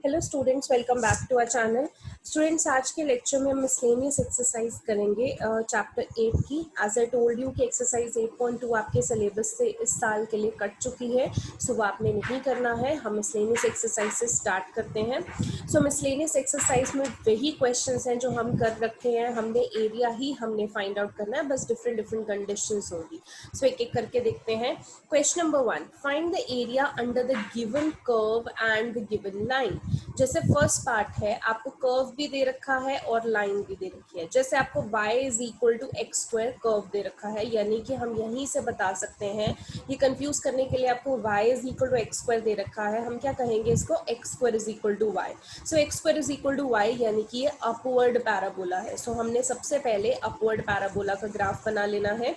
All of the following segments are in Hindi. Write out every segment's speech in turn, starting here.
Hello students, welcome back to our channel. Students, आज के लेक्चर में हम मिसलेनियस एक्सरसाइज करेंगे चैप्टर 8 की। एज आई टोल्ड यू कि एक्सरसाइज 8.2 आपके सिलेबस से इस साल के लिए कट चुकी है, सो वो आपने नहीं करना है। हम मिसलेनियस एक्सरसाइज से स्टार्ट करते हैं। सो मिसलेनियस एक्सरसाइज में वही क्वेश्चंस हैं जो हम कर रखे हैं। हमने एरिया ही हमने फाइंड आउट करना है, बस डिफरेंट डिफरेंट कंडीशंस होंगी। सो एक एक करके देखते हैं। Question number 1, find the area under the given curve and the given line. जैसे फर्स्ट पार्ट है, आपको कर्व भी दे रखा है और लाइन भी दे रखी है। जैसे आपको y is equal to x square curve दे रखा है, यानी कि हम यहीं से बता सकते हैं, ये कंफ्यूज करने के लिए आपको y is equal to x square दे रखा है, हम क्या कहेंगे इसको, x square is equal to y. So x square is equal to y, यानी कि ये अपवर्ड पैराबोला है। सो हमने सबसे पहले अपवर्ड पैराबोला का ग्राफ बना लेना है।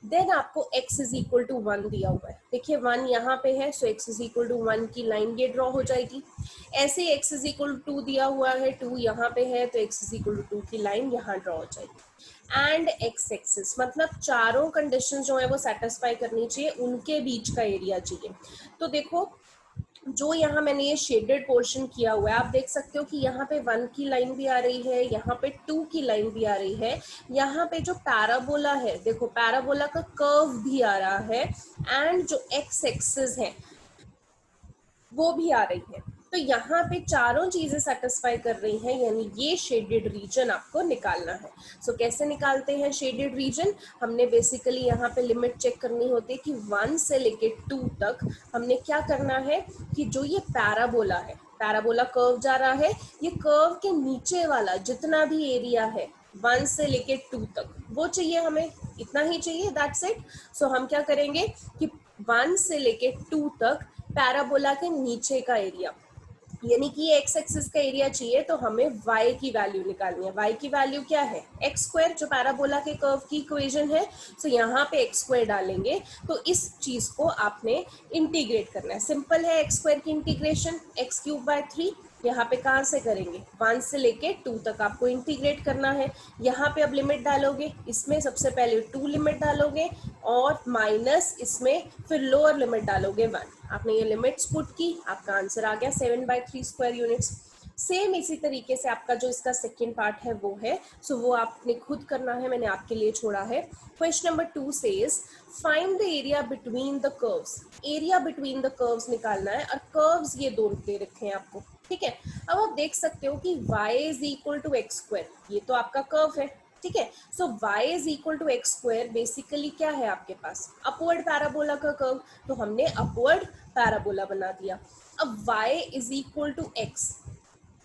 देन आपको x इज इक्वल टू 1 दिया हुआ है। देखिए 1 यहाँ पे है, सो x इज इक्वल टू 1 की लाइन ये ड्रॉ हो जाएगी। ऐसे x इज इक्वल टू 2 दिया हुआ है, 2 यहाँ पे है, तो x इज इक्वल टू 2 की लाइन यहाँ ड्रॉ हो जाएगी। एंड x एक्सिस, मतलब चारों कंडीशन जो है वो सेटिस्फाई करनी चाहिए, उनके बीच का एरिया चाहिए। तो देखो, जो यहाँ मैंने ये शेडेड पोर्शन किया हुआ है, आप देख सकते हो कि यहाँ पे 1 की लाइन भी आ रही है, यहाँ पे 2 की लाइन भी आ रही है। यहाँ पे जो पैराबोला है, देखो पैराबोला का कर्व भी आ रहा है, एंड जो एक्स एक्सिस है वो भी आ रही है। तो यहाँ पे चारों चीजें सेटिस्फाई कर रही हैं, यानी ये शेडेड रीजन आपको निकालना है। सो कैसे निकालते हैं शेडेड रीजन? हमने बेसिकली यहाँ पे लिमिट चेक करनी होती है कि 1 से लेके 2 तक हमने क्या करना है कि जो ये पैराबोला है, पैराबोला कर्व जा रहा है, ये कर्व के नीचे वाला जितना भी एरिया है 1 से लेके 2 तक, वो चाहिए हमें, इतना ही चाहिए, दैट्स इट। सो हम क्या करेंगे कि 1 से लेके 2 तक पैराबोला के नीचे का एरिया, यानी कि ये एक्स एक्सिस का एरिया चाहिए, तो हमें y की वैल्यू निकालनी है। y की वैल्यू क्या है, एक्स स्क्वायर, जो पैराबोला के कर्व की इक्वेशन है। सो यहाँ पे एक्स स्क्वायर डालेंगे, तो इस चीज को आपने इंटीग्रेट करना है। सिंपल है, एक्स स्क्वायर की इंटीग्रेशन एक्स क्यूब बाय 3। यहाँ पे कहाँ से करेंगे, 1 से लेके 2 तक आपको इंटीग्रेट करना है। यहाँ पे अब लिमिट डालोगे, इसमें सबसे पहले 2 लिमिट डालोगे और माइनस इसमें फिर लोअर लिमिट डालोगे 1। आपने ये लिमिट्स पुट की, आपका आंसर आ गया 7/3 स्क्वायर यूनिट्स। सेम इसी तरीके से आपका जो इसका सेकेंड पार्ट है वो है, सो वो आपने खुद करना है, मैंने आपके लिए छोड़ा है। Question number 2 says find the area between the curves. Area between the curves निकालना है, और कर्व्स ये दोनों दे रखे हैं आपको, ठीक है। अब आप देख सकते हो कि y is equal to x square, ये तो आपका कर्व है, ठीक है। So y is equal to x square basically क्या है आपके पास, अपवर्ड पैराबोला का कर्व, तो हमने अपवर्ड पैराबोला बना दिया। अब y is equal to x,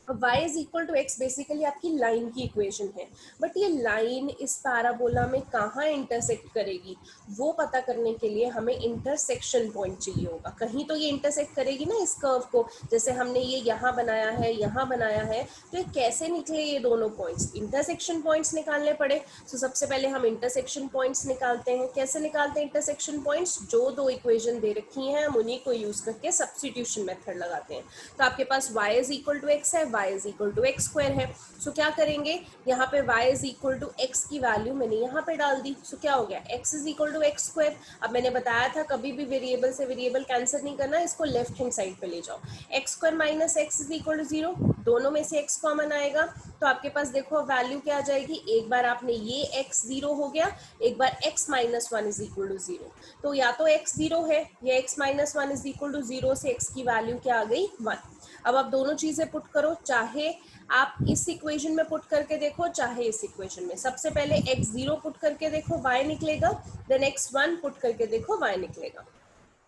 y is equal to x basically आपकी लाइन की इक्वेशन है, बट ये लाइन इस पैराबोला में कहाँ इंटरसेक्ट करेगी, वो पता करने के लिए हमें इंटरसेक्शन पॉइंट चाहिए होगा। कहीं तो ये इंटरसेक्ट करेगी ना इस कर्व को, जैसे हमने ये यहाँ बनाया है, यहाँ बनाया है, तो ये कैसे निकले ये दोनों पॉइंट्स, इंटरसेक्शन पॉइंट्स निकालने पड़े। तो सबसे पहले हम इंटरसेक्शन पॉइंट्स निकालते हैं। कैसे निकालते हैं इंटरसेक्शन पॉइंट्स, जो दो इक्वेशन दे रखी हैं हम उन्हीं को यूज करके सब्स्टिट्यूशन मेथड लगाते हैं। तो आपके पास y is equal to x है, y is equal to x square है। सो क्या करेंगे, यहाँ पे y is equal to x की वैल्यू मैंने यहाँ पे डाल दी। सो क्या हो गया, x is equal to x square. अब मैंने बताया था कभी भी वेरिएबल से वेरिएबल कैंसिल नहीं करना, इसको लेफ्ट हैंड साइड पे ले जाओ। X square minus x is equal to 0, दोनों में से x कॉमन आएगा, तो आपके पास देखो वैल्यू क्या आ जाएगी, एक बार आपने ये x 0 हो गया, एक बार x minus 1 is equal to 0। तो या तो x 0 है या x minus 1 is equal to 0 से x की वैल्यू क्या आ गई, 1। अब आप दोनों चीजें पुट करो, चाहे आप इस इक्वेशन में पुट करके देखो चाहे इस इक्वेशन में। सबसे पहले x0 पुट करके देखो y निकलेगा, देन x1 पुट करके देखो y निकलेगा।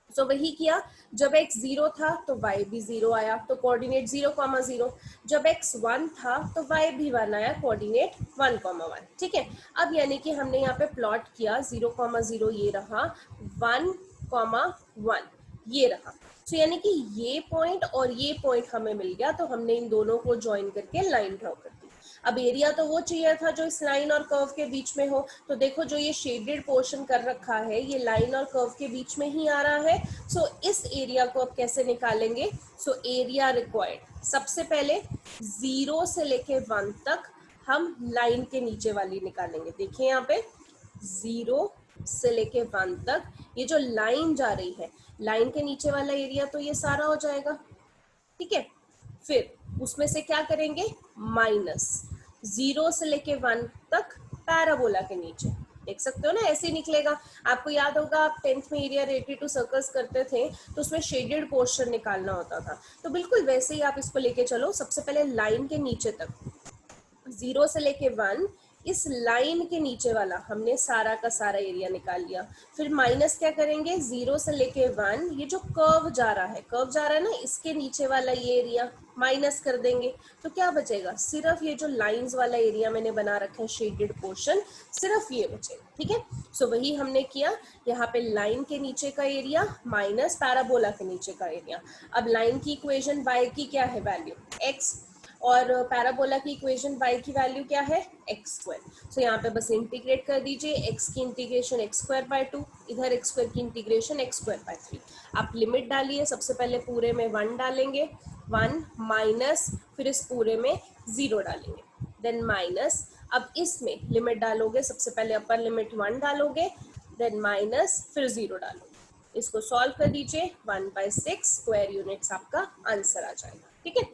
सो वही किया, जब x 0 था तो y भी 0 आया, तो कोऑर्डिनेट 0,0। जब x 1 था तो y भी 1 आया, कोऑर्डिनेट 1,1, ठीक है। अब यानी कि हमने यहाँ पे प्लॉट किया, 0,0 ये रहा, 1,1 ये रहा। तो यानी कि ये पॉइंट और ये पॉइंट हमें मिल गया, तो हमने इन दोनों को ज्वाइन करके लाइन ड्रॉ कर दी। अब एरिया तो वो चाहिए था जो इस लाइन और कर्व के बीच में हो, तो देखो जो ये शेडेड पोर्शन कर रखा है ये लाइन और कर्व के बीच में ही आ रहा है। सो इस एरिया को अब कैसे निकालेंगे, सो एरिया रिक्वायर्ड, सबसे पहले 0 से लेके 1 तक हम लाइन के नीचे वाली निकालेंगे। देखिए यहाँ पे 0 से लेके 1 तक ये जो लाइन जा रही है, लाइन के नीचे वाला एरिया तो ये सारा हो जाएगा, ठीक है। फिर उसमें से क्या करेंगे, माइनस 0 से लेके 1 तक पैराबोला के नीचे, देख सकते हो ना ऐसे ही निकलेगा। आपको याद होगा आप 10th में एरिया रिलेटेड टू सर्कल्स करते थे तो उसमें शेडेड पोर्शन निकालना होता था, तो बिल्कुल वैसे ही आप इसको लेके चलो। सबसे पहले लाइन के नीचे तक 0 से लेके 1, इस लाइन के नीचे वाला हमने सारा का सारा एरिया निकाल लिया। फिर माइनस क्या करेंगे, 0 से लेके 1, ये जो कर्व जा रहा है, कर्व जा रहा है ना, इसके नीचे वाला ये एरिया माइनस कर देंगे, तो क्या बचेगा, सिर्फ ये जो लाइंस वाला एरिया मैंने बना रखा है शेडेड पोर्शन, सिर्फ ये बचेगा। ठीक है, सो वही हमने किया, यहाँ पे लाइन के नीचे का एरिया माइनस पैराबोला के नीचे का एरिया। अब लाइन की इक्वेशन y की क्या है वैल्यू, x, और पैराबोला की इक्वेशन y की वैल्यू क्या है, एक्स स्क्वायर। सो यहाँ पे बस इंटीग्रेट कर दीजिए, x की इंटीग्रेशन एक्स स्क्वायर बाय 2, इधर एक्स स्क्वायर की इंटीग्रेशन एक्स स्क्वायर बाय 3। आप लिमिट डालिए, सबसे पहले पूरे में 1 डालेंगे, 1 माइनस, फिर इस पूरे में 0 डालेंगे, देन माइनस। अब इसमें लिमिट डालोगे, सबसे पहले अपर लिमिट 1 डालोगे, देन माइनस, फिर 0 डालोगे। इसको सॉल्व कर दीजिए, 1/6 स्क्वायर यूनिट्स आपका आंसर आ जाएगा। ठीक है,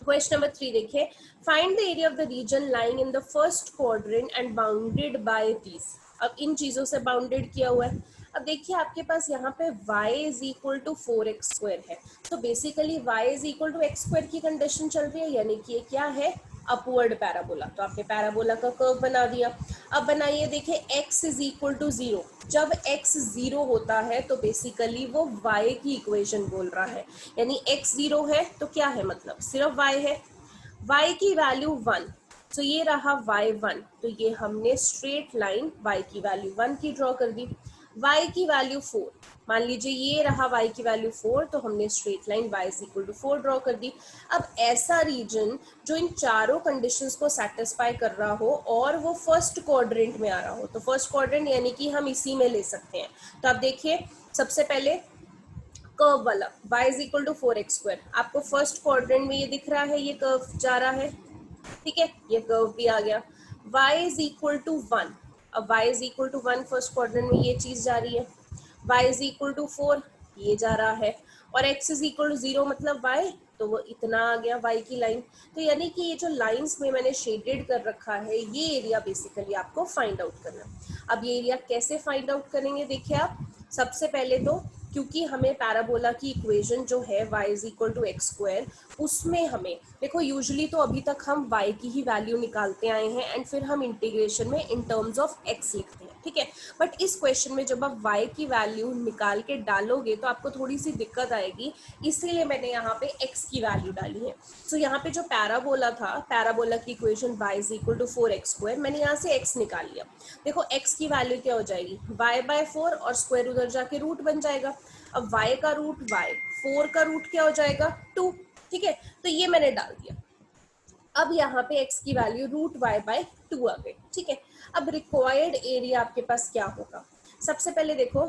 क्वेश्चन नंबर 3 देखिए, find the area of the region lying in the first quadrant and bounded by these. अब इन चीजों से बाउंडेड किया हुआ है। अब देखिए आपके पास यहाँ पे y is equal to 4x square है, तो basically y is equal to x square की कंडीशन चल रही है, यानी कि ये क्या है, अपवर्ड पैराबोला। तो आपने पैराबोला का कर्व बना दिया। अब बनाइए, देखिए x इज इक्वल टू 0, जब x 0 होता है तो बेसिकली वो y की इक्वेशन बोल रहा है, यानी x 0 है तो क्या है, मतलब सिर्फ y है, y की वैल्यू 1, तो ये रहा y1, तो ये हमने स्ट्रेट लाइन y की वैल्यू 1 की ड्रॉ कर दी। y की वैल्यू 4, मान लीजिए ये रहा y की वैल्यू 4, तो हमने straight line y is equal to 4 draw कर दी। अब ऐसा रीजन जो इन चारों कंडीशंस को सेटिस्फाई कर रहा हो और वो फर्स्ट क्वाड्रेंट में आ रहा हो, तो फर्स्ट क्वाड्रेंट यानी कि हम इसी में ले सकते हैं। तो आप देखिए, सबसे पहले कर्व वाला y is equal to 4x square, आपको फर्स्ट क्वाड्रेंट में ये दिख रहा है, ये कर्व जा रहा है, ठीक है, ये कर्व भी आ गया। y इज इक्वल टू 1, अब y is equal to 1 first quadrant में ये चीज जा रही है, y इज इक्वल टू 4 ये जा रहा है, और x इज इक्वल टू 0 मतलब y, तो वो इतना आ गया y की लाइन। तो यानी कि ये जो लाइंस में मैंने शेडेड कर रखा है, ये एरिया बेसिकली आपको फाइंड आउट करना है। अब ये एरिया कैसे फाइंड आउट करेंगे, देखिए आप, सबसे पहले तो क्योंकि हमें पैराबोला की इक्वेशन जो है y is equal to x square, उसमें हमें देखो यूजुअली तो अभी तक हम y की ही वैल्यू निकालते आए हैं एंड फिर हम इंटीग्रेशन में इन टर्म्स ऑफ x लिखते हैं, ठीक है। बट इस क्वेश्चन में जब आप y की वैल्यू निकाल के डालोगे तो आपको थोड़ी सी दिक्कत आएगी, इसीलिए मैंने यहाँ पे x की वैल्यू डाली है। सो यहाँ पे जो पैराबोला था, पैराबोला की equation y is equal to 4x square, मैंने यहाँ से x निकाल लिया। देखो x की वैल्यू क्या हो जाएगी, y/4 और स्क्वायर उधर जाके रूट बन जाएगा। अब y का रूट y, 4 का रूट क्या हो जाएगा 2, ठीक है, तो ये मैंने डाल दिया। अब यहाँ पे x की वैल्यू √y/2 आ गई, ठीक है। अब रिक्वायर्ड एरिया आपके पास क्या होगा, सबसे पहले देखो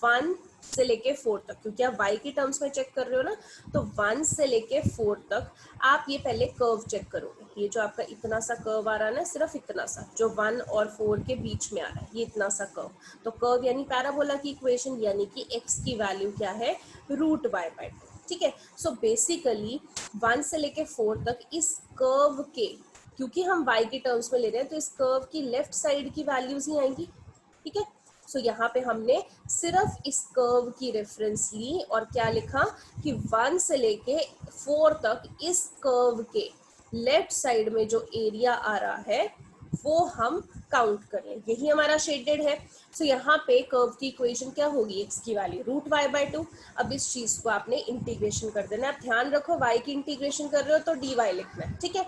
1 से लेके 4 तक, क्योंकि आप y की टर्म्स में चेक कर रहे हो ना, तो 1 से लेके 4 तक आप ये पहले कर्व चेक करोगे। ये जो आपका इतना सा कर्व आ रहा है ना, सिर्फ इतना सा जो 1 और 4 के बीच में आ रहा है, ये इतना सा कर्व, तो कर्व यानी पैराबोला की इक्वेशन, यानी कि x की वैल्यू क्या है, √y/2, ठीक है। सो बेसिकली 1 से लेके 4 तक इस कर्व के, क्योंकि हम y के टर्म्स में ले रहे हैं, तो इस कर्व की लेफ्ट साइड की वैल्यूज ही आएंगी, ठीक है। सो यहाँ पे हमने सिर्फ इस कर्व की रेफरेंस ली और क्या लिखा कि 1 से लेके 4 तक इस कर्व के लेफ्ट साइड में जो एरिया आ रहा है वो हम काउंट कर लें, यही हमारा शेडेड है। सो यहाँ पे कर्व की इक्वेशन क्या होगी, x की वैल्यू √y/2। अब इस चीज को आपने इंटीग्रेशन कर देना है। आप ध्यान रखो y की इंटीग्रेशन कर रहे हो तो dy लिखना है, ठीक है।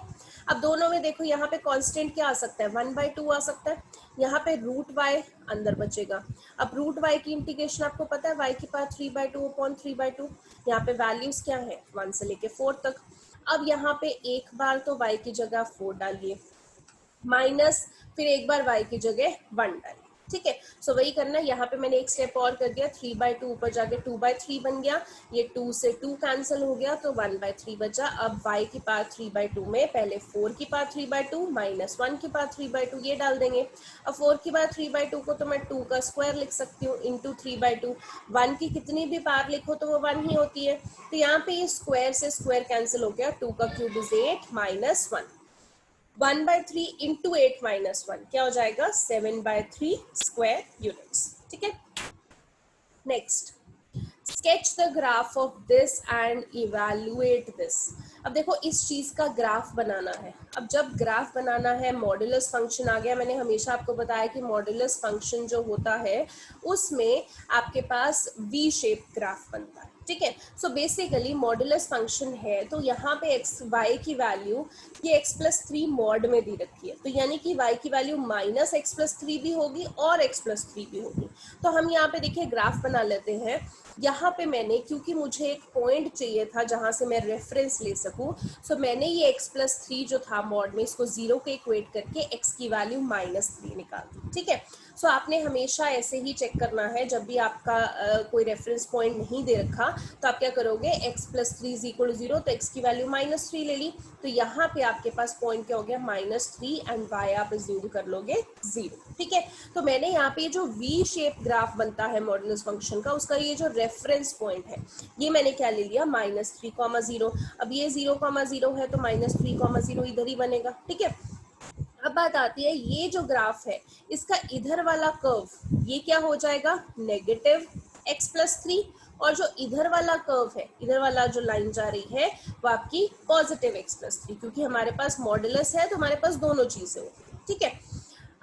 अब दोनों में देखो, यहाँ पे कांस्टेंट क्या आ सकता है, 1/2 आ सकता है, यहाँ पे √y अंदर बचेगा। अब √y की इंटीग्रेशन आपको पता है, y की पावर 3/2/3/2, यहाँ पे वैल्यूज क्या है 1 से लेके 4 तक। अब यहाँ पे एक बार तो y की जगह 4 डालिए, माइनस, फिर एक बार y की जगह 1 डालिए, ठीक है। सो वही करना है, यहाँ पे मैंने एक स्टेप और कर दिया, 3/2 ऊपर जाके 2/3 बन गया, ये 2 से 2 कैंसिल हो गया तो 1/3 बचा। अब y की पावर 3/2 में पहले 4 की पावर 3/2 माइनस 1 की पावर 3/2 ये डाल देंगे। अब 4 की पावर 3/2 को तो मैं 2 का स्क्वायर लिख सकती हूँ इंटू 3/2। 1 की कितनी भी पावर लिखो तो वो 1 ही होती है, तो यहाँ पे ये स्क्वायर से स्क्वायर कैंसिल हो गया, 2 का cube is 8 minus 1। 1/3 into 8 minus 1 क्या हो जाएगा, 7/3 स्क्वायर यूनिट्स। ठीक है। Next, sketch the graph of this and evaluate this. अब देखो इस चीज का ग्राफ बनाना है। अब जब ग्राफ बनाना है, मॉड्यूलस फंक्शन आ गया। मैंने हमेशा आपको बताया कि मॉड्यूलस फंक्शन जो होता है उसमें आपके पास वी शेप ग्राफ बनता है। ठीक है। सो बेसिकली मॉड्यूलस फंक्शन है तो यहाँ पे एक्स वाई की वैल्यू ये x+3 मॉड में दी रखी है, तो यानी कि y की वैल्यू माइनस x+3 भी होगी और x+3 भी होगी। तो हम यहाँ पे देखिए ग्राफ बना लेते हैं। यहाँ पे मैंने, क्योंकि मुझे एक पॉइंट चाहिए था जहां से मैं रेफरेंस ले सकूं, सो मैंने ये x+3 जो था मॉड में इसको 0 के इक्वेट करके x की वैल्यू -3 निकाल दी। ठीक है। सो आपने हमेशा ऐसे ही चेक करना है, जब भी आपका कोई रेफरेंस पॉइंट नहीं दे रखा तो आप क्या करोगे, x+3 = 0 तो x की वैल्यू -3 ले ली, तो यहाँ पे आपके पास पॉइंट क्या हो गया, -3 एंड y आप अज्यूम कर लोगे 0। ठीक है। तो मैंने यहाँ पे जो वी शेप ग्राफ बनता है मॉड्यूलस फंक्शन का, उसका ये जो रेफरेंस पॉइंट है ये मैंने क्या ले लिया, -3, 0। अब ये 0, 0 है तो -3, 0 इधर ही बनेगा। ठीक है। अब बात आती है, ये जो ग्राफ है इसका इधर वाला कर्व ये क्या हो जाएगा, नेगेटिव x+3, और जो इधर वाला कर्व है, इधर वाला जो लाइन जा रही है वो आपकी पॉजिटिव x+3, क्योंकि हमारे पास मॉडुलस है तो हमारे पास दोनों चीजें होती है। ठीक है।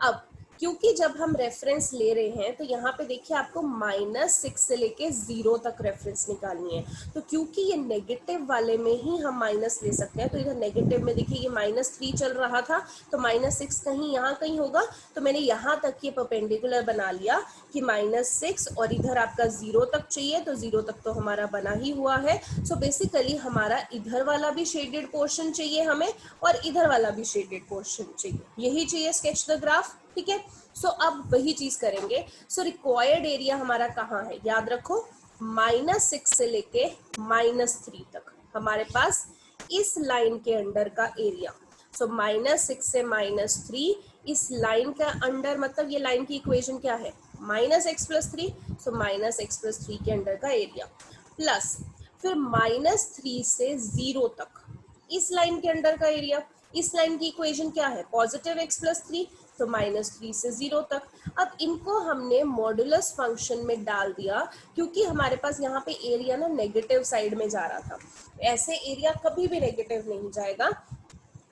अब क्योंकि जब हम रेफरेंस ले रहे हैं तो यहाँ पे देखिए आपको -6 से लेके 0 तक रेफरेंस निकालनी है, तो क्योंकि ये नेगेटिव वाले में ही हम माइनस ले सकते हैं, तो इधर नेगेटिव में देखिए ये -3 चल रहा था तो -6 कहीं यहाँ कहीं होगा, तो मैंने यहाँ तक ये परपेंडिकुलर बना लिया कि -6 और इधर आपका 0 तक चाहिए, तो 0 तक तो हमारा बना ही हुआ है। सो बेसिकली हमारा इधर वाला भी शेडेड पोर्शन चाहिए हमें और इधर वाला भी शेडेड पोर्शन चाहिए, यही चाहिए स्केच द ग्राफ। ठीक है। सो अब वही चीज करेंगे। सो रिक्वायर्ड एरिया हमारा कहाँ है, याद रखो, -6 से लेके -3 तक हमारे पास इस लाइन के अंडर का एरिया। सो -6 से -3 इस लाइन का अंडर, मतलब ये लाइन की इक्वेशन क्या है, -x+3, सो -x+3 के अंडर का एरिया, प्लस फिर -3 से 0 तक इस लाइन के अंडर का एरिया। इस लाइन की इक्वेशन क्या है, पॉजिटिव x+3, तो -3 से 0 तक। अब इनको हमने मॉडुलस फंक्शन में डाल दिया, क्योंकि हमारे पास यहाँ पे एरिया ना नेगेटिव साइड में जा रहा था, ऐसे एरिया कभी भी नेगेटिव नहीं जाएगा।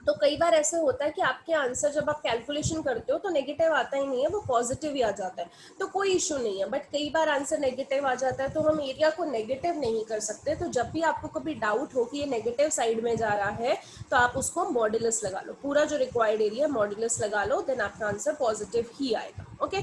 तो कई बार ऐसे होता है कि आपके आंसर जब आप कैलकुलेशन करते हो तो नेगेटिव आता ही नहीं है, वो पॉजिटिव ही आ जाता है, तो कोई इशू नहीं है। बट कई बार आंसर नेगेटिव आ जाता है तो हम एरिया को नेगेटिव नहीं कर सकते, तो जब भी आपको कभी डाउट हो कि ये नेगेटिव साइड में जा रहा है तो आप उसको मॉड्यूलस लगा लो, पूरा जो रिक्वायर्ड एरिया मॉड्यूलस लगा लो, देन आपका आंसर पॉजिटिव ही आएगा। ओके।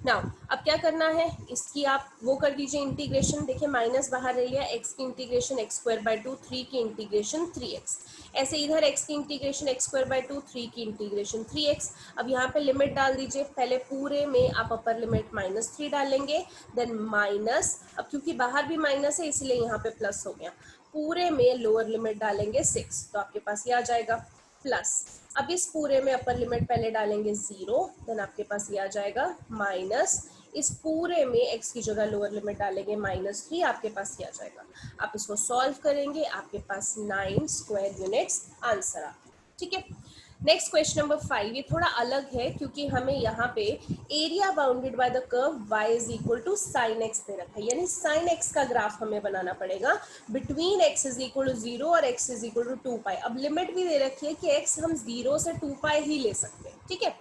नाउ अब क्या करना है, इसकी आप वो कर दीजिए इंटीग्रेशन। देखिए माइनस बाहर ले लिया, x की इंटीग्रेशन x²/2, 3 की इंटीग्रेशन 3x, ऐसे इधर x की इंटीग्रेशन x²/2, 3 की इंटीग्रेशन 3x। अब यहाँ पे लिमिट डाल दीजिए, पहले पूरे में आप अपर लिमिट -3 डालेंगे, देन माइनस, अब क्योंकि बाहर भी माइनस है इसलिए यहाँ पे प्लस हो गया, पूरे में लोअर लिमिट डालेंगे 6, तो आपके पास ये आ जाएगा, प्लस अब इस पूरे में अपर लिमिट पहले डालेंगे 0, देन आपके पास ये आ जाएगा माइनस, इस पूरे में x की जगह लोअर लिमिट डालेंगे -3, आपके पास ये आ जाएगा। आप इसको सॉल्व करेंगे, आपके पास 9 स्क्वायर यूनिट्स आंसर आता है। ठीक है। नेक्स्ट क्वेश्चन नंबर 5, ये थोड़ा अलग है क्योंकि हमें यहाँ पे area bounded by the curve y = sin x दे रखा है, यानी sin x का ग्राफ हमें बनाना पड़ेगा बिटवीन x = 0 और x = 2π। अब लिमिट भी दे रखी है कि x हम 0 से 2π ही ले सकते हैं। ठीक है।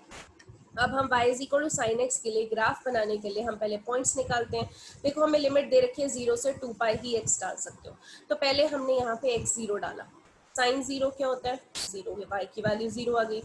अब हम y = sin x के लिए ग्राफ बनाने के लिए हम पहले पॉइंट्स निकालते हैं। देखो हमें लिमिट दे रखी है 0 से 2π ही x डाल सकते हो, तो पहले हमने यहाँ पे x0 डाला, साइन जीरो क्या होता है, जीरो, वाई की वैल्यू जीरो आ गई।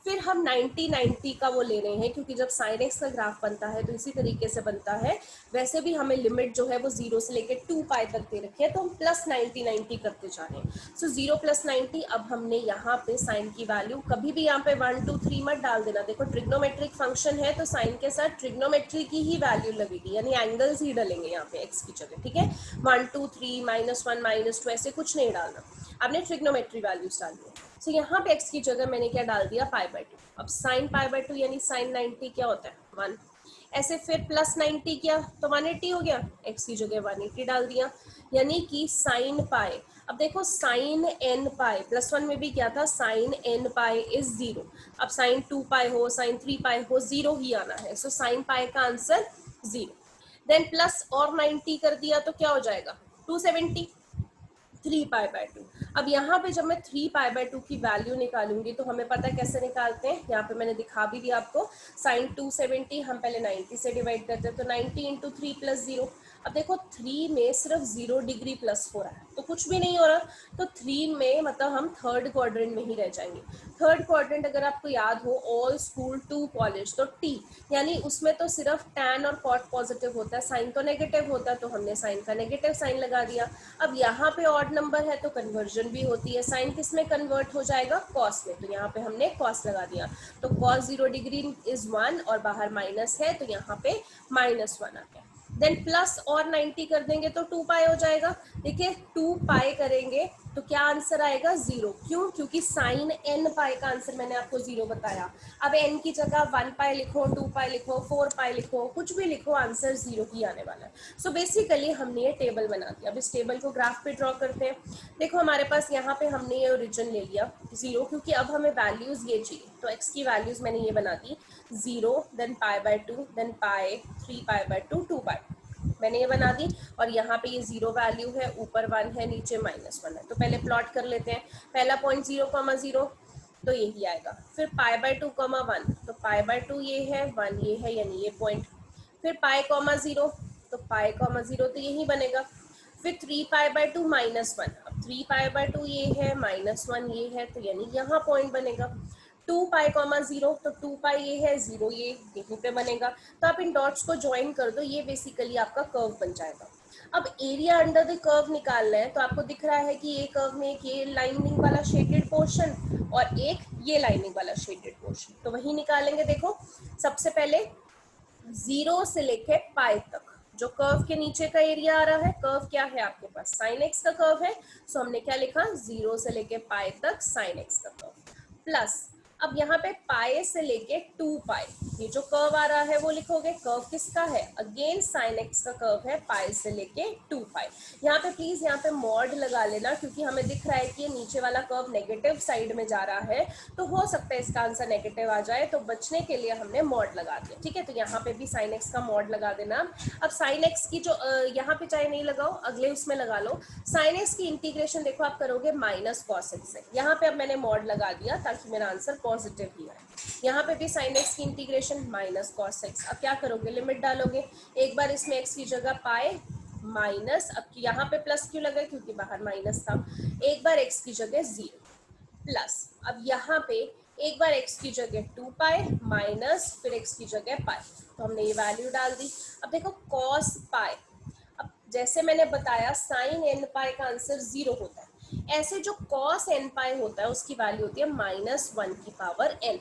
फिर हम 90 का वो ले रहे हैं, क्योंकि जब साइन एक्स का ग्राफ बनता है तो इसी तरीके से बनता है। वैसे भी हमें लिमिट जो है वो जीरो से लेकर 2 पाई तक दे रखी है, तो हम प्लस 90 करते जा रहे हैं। सो 0 + 90। अब हमने यहाँ पे साइन की वैल्यू कभी भी यहाँ पे 1 2 3 मत डाल देना। देखो ट्रिग्नोमेट्रिक फंक्शन है तो साइन के साथ ट्रिग्नोमेट्री की ही वैल्यू लगेगी, यानी एंगल्स ही डलेंगे यहाँ पे एक्स की जगह, ठीक है। 1 2 3 -1 -2 ऐसे कुछ नहीं डालना, आपने ट्रिग्नोमेट्री वैल्यूज डालनी है। सो यहाँ पे एक्स की जगह मैंने क्या डाल दिया, π/2। अब साइन π/2 यानी साइन 90 क्या होता है, 1। ऐसे फिर प्लस 90 किया तो 180 हो गया, एक्स की जगह 180 डाल दिया, यानी कि साइन पाई। अब देखो साइन n पाई +1 में भी क्या था, साइन n पाई इज 0। अब साइन 2 पाई हो, साइन 3 पाई हो, 0 ही आना है। सो साइन पाई का आंसर 0। देन प्लस और 90 कर दिया तो क्या हो जाएगा, 270, 3π/2। अब यहाँ पे जब मैं 3π/2 की वैल्यू निकालूंगी तो हमें पता है कैसे निकालते हैं, यहाँ पे मैंने दिखा भी दिया आपको। साइन 270 हम पहले 90 से डिवाइड करते हैं, तो 90 × 3 + 0। अब देखो 3 में सिर्फ 0 डिग्री प्लस हो रहा है, तो कुछ भी नहीं हो रहा, तो 3 में मतलब हम थर्ड क्वाड्रेंट में ही रह जाएंगे। थर्ड क्वाड्रेंट अगर आपको याद हो, ऑल स्कूल टू कॉलेज, तो टी, यानी उसमें तो सिर्फ टैन और कॉट पॉजिटिव होता है, साइन तो नेगेटिव होता है, तो हमने साइन का नेगेटिव साइन लगा दिया। अब यहाँ पे ऑड नंबर है तो कन्वर्जन भी होती है, साइन किस में कन्वर्ट हो जाएगा, कॉस में, तो यहाँ पे हमने कॉस लगा दिया। तो कॉस 0 डिग्री इज 1 और बाहर माइनस है, तो यहाँ पे -1 आ गया। देन प्लस और 90 कर देंगे तो 2 पाई हो जाएगा। देखिए 2 पाई करेंगे तो क्या आंसर आएगा, 0। क्यों, क्योंकि साइन n पाई का आंसर मैंने आपको 0 बताया। अब n की जगह 1 पाई लिखो, 2 पाई लिखो, 4 पाई लिखो, कुछ भी लिखो, आंसर 0 ही आने वाला है। सो बेसिकली हमने ये टेबल बना दिया। अब इस टेबल को ग्राफ पे ड्रॉ करते हैं। देखो हमारे पास यहाँ पे हमने ये ओरिजिन ले लिया 0, क्योंकि अब हमें वैल्यूज ये चाहिए, तो x की वैल्यूज मैंने ये बना दी 0, देन π/2, देन पाई, 3π/2, 2 पाई, मैंने ये बना दी। और यहाँ पे ये 0 वैल्यू है, ऊपर 1 है, नीचे -1 है। तो पहले प्लॉट कर लेते हैं। पहला पॉइंट 0,0 तो यही आएगा। फिर π/2, 1, तो π/2 ये है, 1 ये है, यानी ये पॉइंट। फिर π, 0, तो π, 0 तो यही बनेगा। फिर 3π/2 -1, अब 3π/2 ये है, -1 ये है, तो यानी यहाँ पॉइंट बनेगा। 2π, 0, तो 2 पाई ये है, 0 ये यहीं पे बनेगा। तो आप इन डॉट्स को ज्वाइन कर दो, ये बेसिकली आपका कर्व बन जाएगा। अब एरिया अंडर द कर्व निकालना है, तो आपको दिख रहा है कि ये कर्व में एक ये लाइनिंग वाला शेडेड पोर्शन और एक ये लाइनिंग वाला शेडेड पोर्शन, तो वही निकालेंगे। देखो सबसे पहले 0 से लेके पाई तक जो कर्व के नीचे का एरिया आ रहा है, कर्व क्या है आपके पास, साइन एक्स का कर्व है। सो हमने क्या लिखा, 0 से लेके पाई तक साइन एक्स का कर्व, प्लस अब यहाँ पे पाई से लेके 2 पाई, ये जो कर्व आ रहा है वो लिखोगे। कर्व किसका है, अगेन साइन एक्स का कर्व है, पाई से लेके 2 पाई। यहाँ पे प्लीज यहाँ पे मॉड लगा लेना, क्योंकि हमें दिख रहा है कि ये नीचे वाला कर्व नेगेटिव साइड में जा रहा है, तो हो सकता है इसका आंसर नेगेटिव आ जाए, तो बचने के लिए हमने मॉड लगा दिया, ठीक है। तो यहाँ पे भी साइन एक्स का मॉड लगा देना। अब साइन एक्स की जो यहाँ पे चाहे नहीं लगाओ, अगले उसमें लगा लो। साइन एक्स की इंटीग्रेशन देखो आप करोगे माइनस कॉस एक्स से, यहाँ पे अब मैंने मॉड लगा दिया ताकि मेरा आंसर पॉजिटिव ही आए। यहाँ पे भी साइन एक्स की इंटीग्रेशन माइनस कॉस एक्स। अब क्या करोगे, लिमिट डालोगे, एक बार इसमें एक्स की जगह पाए माइनस, अब यहाँ पे प्लस क्यों लगा, क्योंकि बाहर माइनस था, एक बार एक्स की जगह 0 प्लस, अब यहाँ पे एक बार एक्स की जगह 2 पाई माइनस, फिर एक्स की जगह पाई, तो हमने ये वैल्यू डाल दी। अब देखो कॉस पाई, अब जैसे मैंने बताया साइन n पाई का आंसर 0 होता है, ऐसे जो कॉस n पाई होता है उसकी वैल्यू होती है -1n।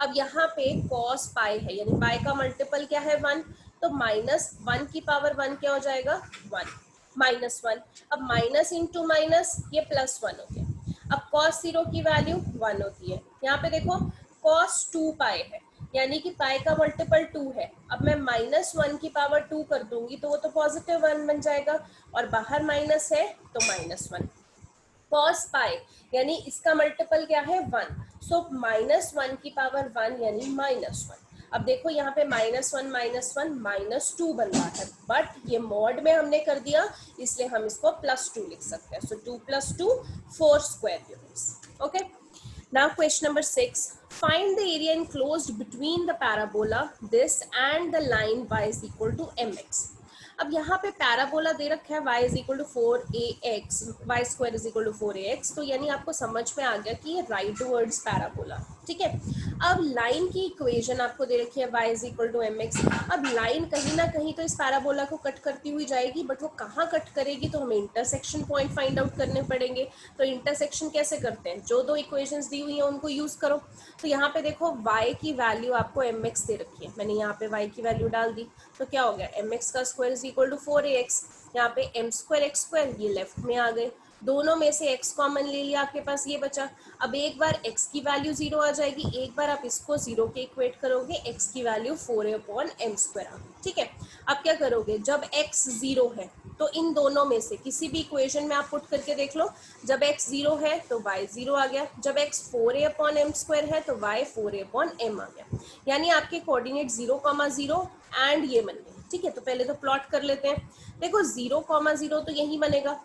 अब यहाँ पे कॉस पाई है, यानी पाई का मल्टीपल क्या है 1, तो -1 क्या हो जाएगा 1 -1। अब माइनस इंटू माइनस ये +1 हो गया। अब cos 0 की वैल्यू 1 होती है। यहाँ पे देखो cos 2 पाई है, यानी कि पाई का मल्टीपल 2 है। अब मैं -1 कर दूंगी तो वो तो +1 बन जाएगा, और बाहर माइनस है तो -1। cos पाई यानी इसका मल्टीपल क्या है 1, सो -1 यानी -1। अब देखो यहाँ पे -1 -2 बन रहा है, बट ये मॉड में हमने कर दिया इसलिए हम इसको +2 लिख सकते हैं। सो 2 + 2 4 square units. Okay, now question number 6, find the area enclosed between the parabola this and the line y is equal to mx। अब यहाँ पे पैराबोला दे रखा है y is equal to 4ax, y square is equal to 4ax, तो यानी आपको समझ में आ गया कि ये राइट वर्ड्स पैराबोला, ठीक है। अब लाइन की इक्वेशन आपको दे रखी है y is equal to mx। अब लाइन कहीं ना कहीं तो इस पैराबोला को कट करती हुई जाएगी, बट वो कहाँ कट करेगी, तो हमें इंटरसेक्शन पॉइंट फाइंड आउट करने पड़ेंगे। तो इंटरसेक्शन कैसे करते हैं, जो दो इक्वेशंस दी हुई हैं उनको यूज करो। तो यहाँ पे देखो y की वैल्यू आपको mx दे रखी है, मैंने यहाँ पे y की वैल्यू डाल दी, तो क्या हो गया, mx का square is equal to 4ax। यहाँ पे m स्क्वायर x स्क्वायर ये लेफ्ट में आ गए, दोनों में से x कॉमन ले लिया, आपके पास ये बचा। अब एक बार x की वैल्यू 0 आ जाएगी, एक बार आप इसको 0 के इक्वेट करोगे, x की वैल्यू 4a/m स्क्वायर आ गई, ठीक है। अब क्या करोगे, जब x 0 है तो इन दोनों में से किसी भी इक्वेशन में आप पुट करके देख लो, जब x 0 है तो y 0 आ गया, जब x 4a/m स्क्वायर है तो y 4a/m आ गया, यानी आपके कोऑर्डिनेट 0,0 एंड ये बन गए, ठीक है। तो पहले तो प्लॉट कर लेते हैं, देखो 0,0 तो यही बनेगा।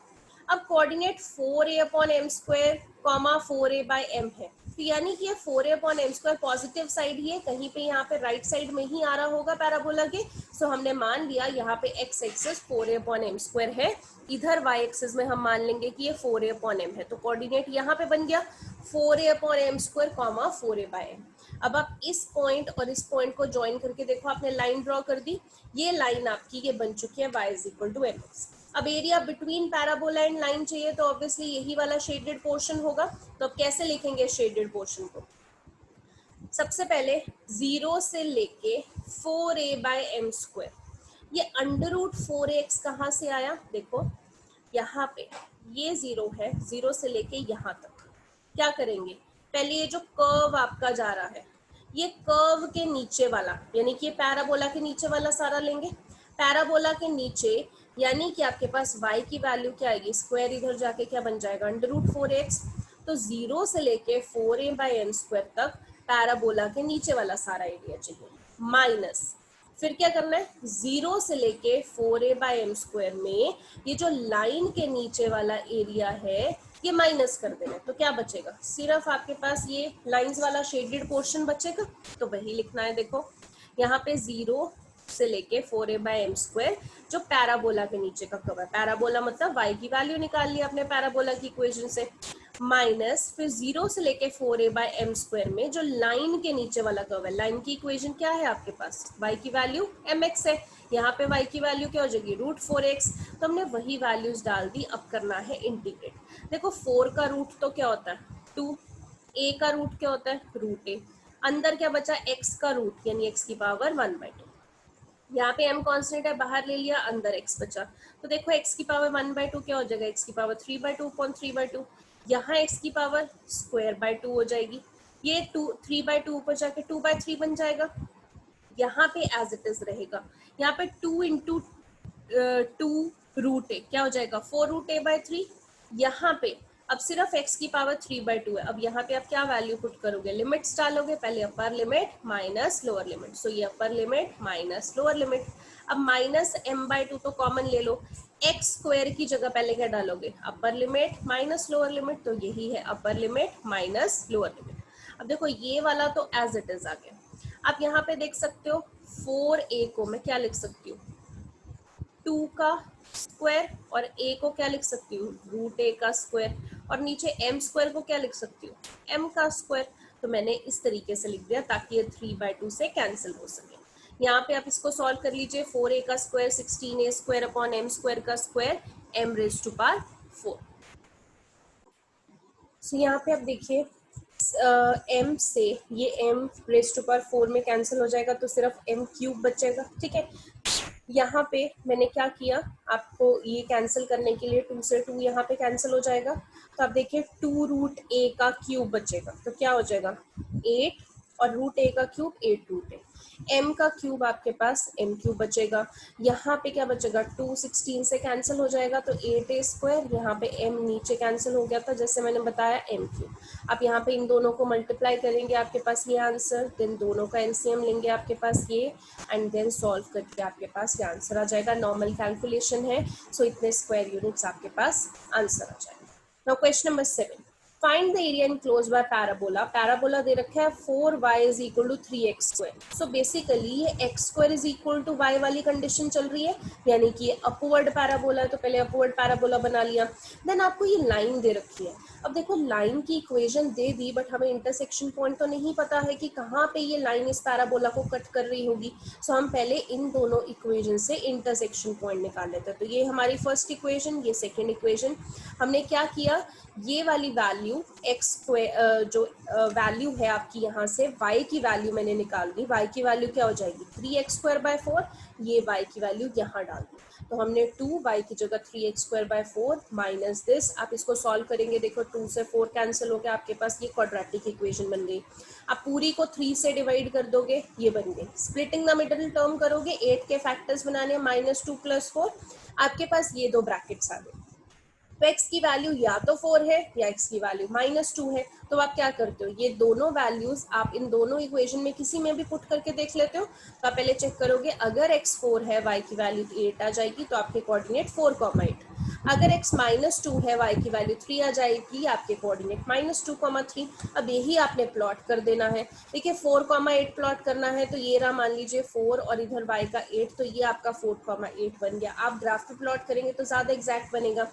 अब coordinate 4a/m square comma 4a/m है, तो यानी कि ये 4a/m स्क्वायर पॉजिटिव साइड ही है, कहीं पे यहाँ पे राइट साइड में ही आ रहा होगा पैराबोला के। सो हमने मान लिया यहाँ पे x एक्सिस 4a/m स्क्वायर है, इधर y एक्सिस में हम मान लेंगे कि ये 4a/m है, तो कोऑर्डिनेट यहाँ पे बन गया 4a/m स्क्वायर कॉमा 4a/m। अब आप इस पॉइंट और इस पॉइंट को ज्वाइन करके देखो, आपने लाइन ड्रॉ कर दी, ये लाइन आपकी ये बन चुकी है y is equal to mx। अब area between parabola and line चाहिए, तो ऑब्वियसली यही वाला शेडेड पोर्शन होगा। तो अब कैसे लिखेंगे शेडेड पोर्शन को, सबसे पहले 0 से लेके 4a/m स्क्वायर, ये अंडर रूट 4ax कहाँ से आया, देखो यहाँ पे ये 0 है, 0 से लेके यहाँ तक क्या करेंगे, पहले ये जो कर्व आपका जा रहा है, ये कर्व के नीचे वाला, यानी कि पैराबोला के नीचे वाला सारा लेंगे, पैराबोला के नीचे, यानी कि आपके पास y की वैल्यू क्या आएगी, स्क्वायर इधर जाके क्या बन जाएगा, अंडर रूट 4x। तो 0 से लेके 4a/m स्क्वायर तक पैराबोला के नीचे वाला सारा एरिया चाहिए, माइनस फिर क्या करना है, 0 से लेके 4a/m स्क्वायर में ये जो लाइन के नीचे वाला एरिया है ये माइनस कर देना है, तो क्या बचेगा, सिर्फ आपके पास ये लाइंस वाला शेडेड पोर्शन बचेगा। तो वही लिखना है, देखो यहाँ पे 0 से लेके 4a/m स्क्वायर जो पैराबोला के नीचे का कर्व है, पैराबोला मतलब y की वैल्यू निकाल लिया अपने पैराबोला की इक्वेशन से, माइनस फिर 0 से लेके 4a/m स्क्वायर में जो लाइन के नीचे वाला कर्व है, लाइन की इक्वेशन क्या है आपके पास, y की वैल्यू mx है, यहाँ पे y की वैल्यू क्या हो जाएगी, रूट 4x। तो हमने वही वैल्यूज डाल दी, अब करना है इंटीग्रेट। देखो 4 का रूट तो क्या होता है 2, a का रूट क्या होता है रूट a, अंदर क्या बचा x का रूट यानी x की पावर 1/2, यहाँ पे m कांस्टेंट है, बाहर ले लिया, अंदर x बचा, तो देखो x की पावर 1/2 क्या हो जाएगा, x की पावर 3/2 अपॉन 3/2, यहाँ x की पावर स्क्वायर बाय 2 हो जाएगी, ये 3/2 ऊपर जाके 2/3 बन जाएगा, यहाँ पे एज इट इज रहेगा, यहाँ पे 2 इंटू 2 रूट ए क्या हो जाएगा 4 रूट a/3, यहाँ पे अब सिर्फ x की पावर 3/2 है, अब यहाँ पे आप क्या वैल्यू पुट करोगे, लिमिट्स डालोगे, पहले upper limit minus lower limit, so ये upper limit minus lower limit. अब माइनस m/2 तो कॉमन ले लो, x स्क्वायर की जगह पहले क्या डालोगे, अपर लिमिट माइनस लोअर लिमिट, तो यही है अपर लिमिट माइनस लोअर लिमिट। अब देखो ये वाला तो एज इट इज आ गया, आप यहाँ पे देख सकते हो 4a को मैं क्या लिख सकती हूँ 2 का स्क्वायर, और a को क्या लिख सकती हूँ रूट a का स्क्वायर, और नीचे m स्क्वायर को क्या लिख सकती हूँ m का स्क्वायर। तो मैंने इस तरीके से लिख दिया ताकि ये 3/2 से कैंसिल हो सके। यहाँ पे आप इसको सॉल्व कर लीजिए, 4a का square 16a square upon m square का square m raise to power 4। So यहाँ पे आप देखिए m से ये m रेज़ टू पावर 4 में कैंसिल हो जाएगा, तो सिर्फ m क्यूब बचेगा, ठीक है। यहाँ पे मैंने क्या किया, आपको ये कैंसिल करने के लिए 2 से 2 यहाँ पे कैंसिल हो जाएगा, तो आप देखिए 2 रूट a का क्यूब बचेगा, तो क्या हो जाएगा 8, और रूट a का क्यूब 8 रूट a, m का क्यूब आपके पास m क्यूब बचेगा, यहाँ पे क्या बचेगा 2 16 से कैंसिल हो जाएगा, तो 8a स्क्वायर, यहाँ पे m नीचे कैंसिल हो गया था जैसे मैंने बताया m क्यूब। आप यहाँ पे इन दोनों को मल्टीप्लाई करेंगे, आपके पास ये आंसर, देन दोनों का एलसीएम लेंगे आपके पास ये, एंड देन सॉल्व करके आपके पास ये आंसर आ जाएगा। नॉर्मल कैलकुलेशन है, सो इतने स्क्वायर यूनिट्स आपके पास आंसर आ जाएगा। Now question number 7, find the area enclosed by parabola. Parabola दे रखा है 4y is equal to 3x²। So basically ये x² is equal to y वाली कंडीशन चल रही है, यानी कि ये अपवर्ड पैराबोला है, तो पहले अपवर्ड पैराबोला बना लिया। देन आपको ये लाइन दे रखी है। अब देखो लाइन की इक्वेशन दे दी, बट हमें इंटरसेक्शन पॉइंट तो नहीं पता है कि कहाँ पे ये लाइन इस पैराबोला को कट कर रही होगी। सो हम पहले इन दोनों इक्वेशन से इंटरसेक्शन पॉइंट निकाल लेते हैं। तो ये हमारी फर्स्ट इक्वेशन, ये सेकेंड इक्वेशन। हमने क्या किया, ये वाली वैल्यू जो वैल्यू है आपकी यहाँ से y की वैल्यू मैंने निकाल दी। y की वैल्यू क्या हो जाएगी 3x²/4, ये y की वैल्यू यहाँ डाल दी। तो हमने 2y की जगह 3x²/4 माइनस दिस। आप इसको सॉल्व करेंगे, देखो 2 से 4 कैंसिल हो गया, आपके पास ये क्वाड्रेटिक इक्वेशन बन गई। आप पूरी को 3 से डिवाइड कर दोगे, ये बन गई। स्प्लिटिंग द मिडिल टर्म करोगे, 8 के फैक्टर्स बनाने, -2 + 4, आपके पास ये दो ब्रैकेट्स आ गए। तो x की वैल्यू या तो 4 है या x की वैल्यू -2 है। तो आप क्या करते हो, ये दोनों वैल्यूज आप इन दोनों इक्वेशन में किसी में भी पुट करके देख लेते हो। तो आप पहले चेक करोगे, अगर x 4 है y की वैल्यू 8 आ जाएगी, तो आपके कोऑर्डिनेट 4,8। अगर x -2 है y की वैल्यू 3 आ जाएगी, आपके कोऑर्डिनेट -2,3। अब यही आपने प्लॉट कर देना है। देखिए 4,8 प्लॉट करना है, तो ये रहा मान लीजिए 4 और इधर y का 8, तो ये आपका 4,8 बन गया। आप ग्राफ पे प्लॉट करेंगे तो ज्यादा एग्जैक्ट बनेगा।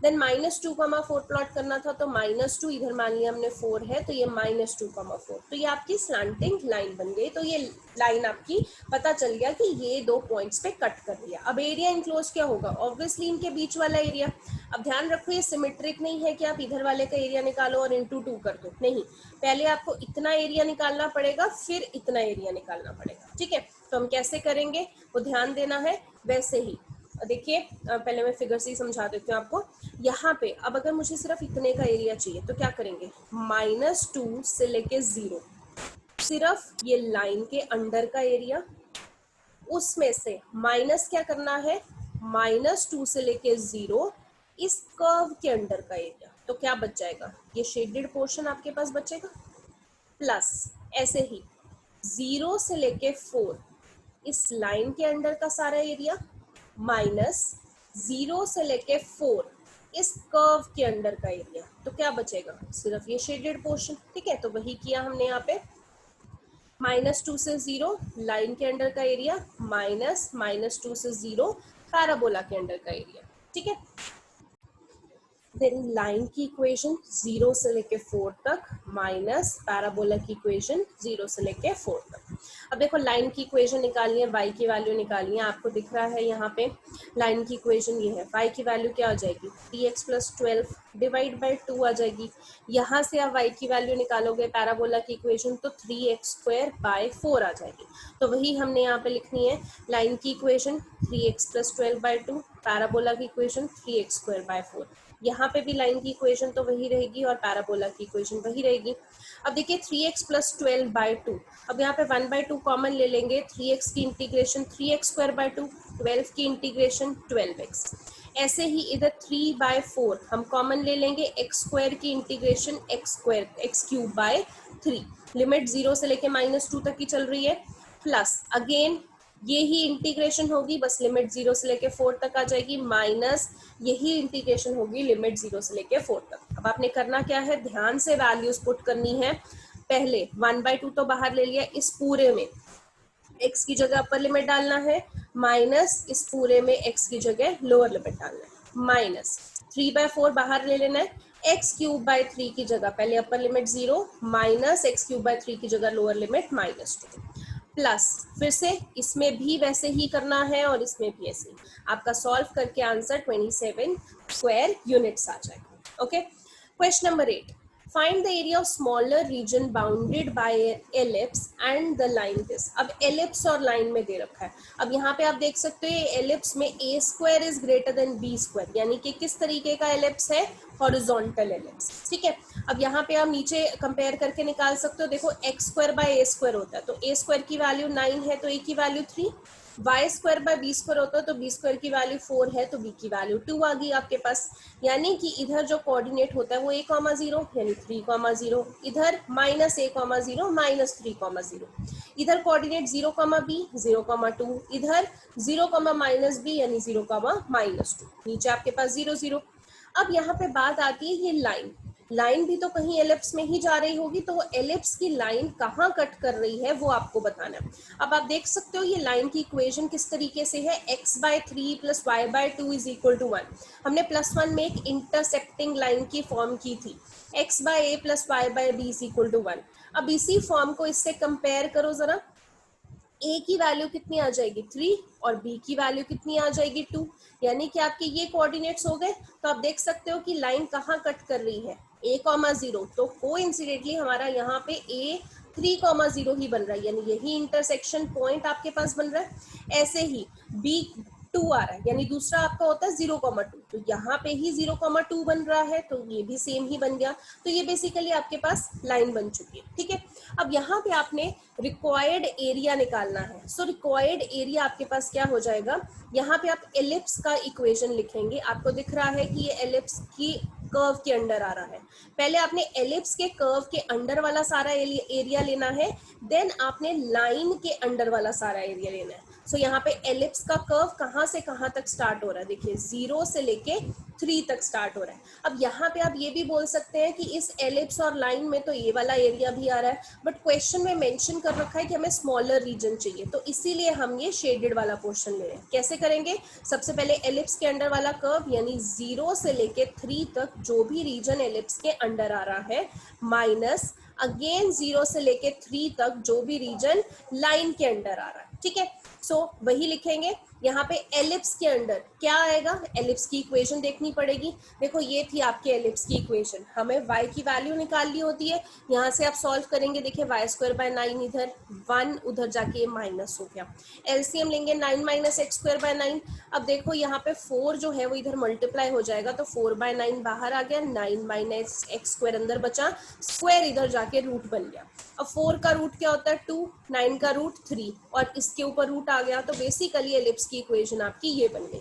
देन -2,4 प्लॉट करना था, तो -2 इधर मान लिया हमने 4 है, तो ये -2,4, तो ये आपकी स्लैंटिंग लाइन बन गई। तो ये लाइन आपकी पता चल गया कि ये दो पॉइंट्स पे कट कर दिया। अब एरिया इनक्लोज क्या होगा, ऑब्वियसली इनके बीच वाला एरिया। अब ध्यान रखो ये सिमेट्रिक नहीं है कि आप इधर वाले का एरिया निकालो और इंटू 2 कर दो, नहीं, पहले आपको इतना एरिया निकालना पड़ेगा, फिर इतना एरिया निकालना पड़ेगा। ठीक है, तो हम कैसे करेंगे वो ध्यान देना है। वैसे ही देखिए, पहले मैं फिगर से ही समझा देती हूँ आपको। यहाँ पे अब अगर मुझे सिर्फ इतने का एरिया चाहिए, तो क्या करेंगे, -2 से लेके 0, सिर्फ ये लाइन के अंडर का एरिया, उसमें से माइनस क्या करना है, -2 से लेके 0 इस कर्व के अंडर का एरिया। तो क्या बच जाएगा, ये शेडेड पोर्शन आपके पास बचेगा, प्लस ऐसे ही 0 से लेके 4 इस लाइन के अंडर का सारा एरिया, माइनस 0 से लेके 4 इस कर्व के अंडर का एरिया। तो क्या बचेगा, सिर्फ ये शेडेड पोर्शन। ठीक है, तो वही किया हमने यहाँ पे, -2 से 0 लाइन के अंडर का एरिया, माइनस -2 से 0 पैराबोला के अंडर का एरिया। ठीक है, देन लाइन की इक्वेशन 0 से लेके 4 तक माइनस पैराबोला की इक्वेशन 0 से लेके 4 तक। अब देखो लाइन की इक्वेशन निकालनी है, y की वैल्यू निकालनी है। आपको दिख रहा है यहाँ पे लाइन की इक्वेशन ये है, y की वैल्यू क्या हो जाएगी, 3x + 12 डिवाइड बाई 2 आ जाएगी। यहाँ से आप y की वैल्यू निकालोगे पैराबोला की इक्वेशन, तो 3x²/4 आ जाएगी। तो वही हमने यहाँ पे लिखनी है, लाइन की इक्वेशन 3x + 12/2, पैराबोला की इक्वेशन 3x²/4। यहाँ पे भी लाइन की इक्वेशन तो वही रहेगी और पैराबोला की इक्वेशन वही रहेगी। अब देखिए 3x + 12/2, अब यहाँ पे 1/2 कॉमन ले लेंगे, 3x की इंटीग्रेशन 3x²/2, 12 की इंटीग्रेशन 12x। ऐसे ही इधर 3/4 हम कॉमन ले लेंगे, x² की इंटीग्रेशन x³/3, लिमिट 0 से लेके -2 तक की चल रही है, प्लस अगेन ये ही इंटीग्रेशन होगी, बस लिमिट 0 से लेके 4 तक आ जाएगी, माइनस यही इंटीग्रेशन होगी लिमिट 0 से लेके 4 तक। अब आपने करना क्या है, ध्यान से वैल्यूज पुट करनी है। पहले 1/2 तो बाहर ले लिया, इस पूरे में x की जगह अपर लिमिट डालना है, माइनस इस पूरे में x की जगह लोअर लिमिट डालना है, माइनस 3/4 बाहर ले लेना है, x³/3 की जगह पहले अपर लिमिट 0, माइनस x³/3 की जगह लोअर लिमिट -2, प्लस फिर से इसमें भी वैसे ही करना है और इसमें भी ऐसे ही। आपका सॉल्व करके आंसर 27 स्क्वायर यूनिट्स आ जाएगा। Okay, question number 8, find the area of smaller reason bounded bye ellipse and the line this. अब एलिप्स और लाइन में दे रखा है। अब यहाँ पे आप देख सकते हो एलिप्स में a² is greater than b², यानी कि किस तरीके का एलिप्स है, हॉरिजॉन्टल एलिप्स। ठीक है, अब यहाँ पे आप नीचे कंपेयर करके निकाल सकते हो, देखो x²/a² होता है, तो a² की वैल्यू 9 है तो a की वैल्यू 3, y²/b² होता है तो b² की वैल्यू 4 है तो b की वैल्यू 2 आ गई आपके पास। यानी कि इधर जो कोऑर्डिनेट होता है वो a,0 यानी 3,0, इधर -a,0 -3,0, इधर कोऑर्डिनेट 0,b 0,2, इधर 0,-b यानी 0,-2, नीचे आपके पास 0 0। अब यहाँ पे बात आती है ये लाइन, लाइन भी तो कहीं एलिप्स में ही जा रही होगी, तो वो एलिप्स की लाइन कहाँ कट कर रही है वो आपको बताना है। अब आप देख सकते हो ये लाइन की इक्वेशन किस तरीके से है, x/3 + y/2 = 1। हमने +1 में एक इंटरसेप्टिंग लाइन की फॉर्म की थी, x/a + y/b = 1। अब इसी फॉर्म को इससे कंपेयर करो जरा, a की वैल्यू कितनी आ जाएगी 3 और b की वैल्यू कितनी आ जाएगी 2, यानी कि आपके ये कोऑर्डिनेट्स हो गए। तो आप देख सकते हो कि लाइन कहाँ कट कर रही है, a,0, तो कोइंसिडेंटली हमारा यहाँ पे a 3,0 ही बन रहा है, यानी यही इंटरसेक्शन पॉइंट आपके पास बन रहा है। ऐसे ही b 2 आ रहा है, यानी दूसरा आपका होता है 0,2, तो यहाँ पे ही 0,2 बन रहा है, तो ये भी सेम ही बन गया। तो ये बेसिकली आपके पास लाइन बन चुकी है, ठीक है। अब यहाँ पे आपने रिक्वायर्ड एरिया निकालना है। सो रिक्वायर्ड एरिया आपके पास क्या हो जाएगा, यहाँ पे आप एलिप्स का इक्वेशन लिखेंगे। आपको दिख रहा है कि ये एलिप्स की कर्व के अंडर आ रहा है। पहले आपने एलिप्स के कर्व के अंडर वाला सारा एरिया लेना है, देन आपने लाइन के अंडर वाला सारा एरिया लेना है। सो यहाँ पे एलिप्स का कर्व कहाँ से कहाँ तक स्टार्ट हो रहा है, देखिए 0 से लेके 3 तक स्टार्ट हो रहा है। अब यहाँ पे आप ये भी बोल सकते हैं कि इस एलिप्स और लाइन में तो ये वाला एरिया भी आ रहा है, बट क्वेश्चन में मेंशन कर रखा है कि हमें स्मॉलर रीजन चाहिए, तो इसीलिए हम ये शेडेड वाला पोर्शन ले रहे हैं। कैसे करेंगे, सबसे पहले एलिप्स के अंडर वाला कर्व यानी 0 से लेके 3 तक जो भी रीजन एलिप्स के अंडर आ रहा है, माइनस अगेन 0 से लेके 3 तक जो भी रीजन लाइन के अंडर आ रहा है, ठीक है। सो वही लिखेंगे। यहाँ पे एलिप्स के अंडर क्या आएगा, एलिप्स की इक्वेशन देखनी पड़ेगी। देखो ये थी आपकी एलिप्स की इक्वेशन, हमें y की वैल्यू निकालनी होती है। यहाँ से आप सॉल्व करेंगे, देखिए y² / 9 इधर 1 उधर जाके माइनस हो गया, एलसीएम लेंगे 9 - x² / 9। अब देखो यहाँ पे 4 जो है वो इधर मल्टीप्लाई हो जाएगा, तो 4/9 बाहर आ गया, 9 - x² अंदर बचा, स्क्वायर इधर जाके रूट बन गया। अब 4 का रूट क्या होता है 2, 9 का रूट 3 और इसके ऊपर रूट आ गया, तो बेसिकली एलिप्स की इक्वेशन आपकी ये बन गई।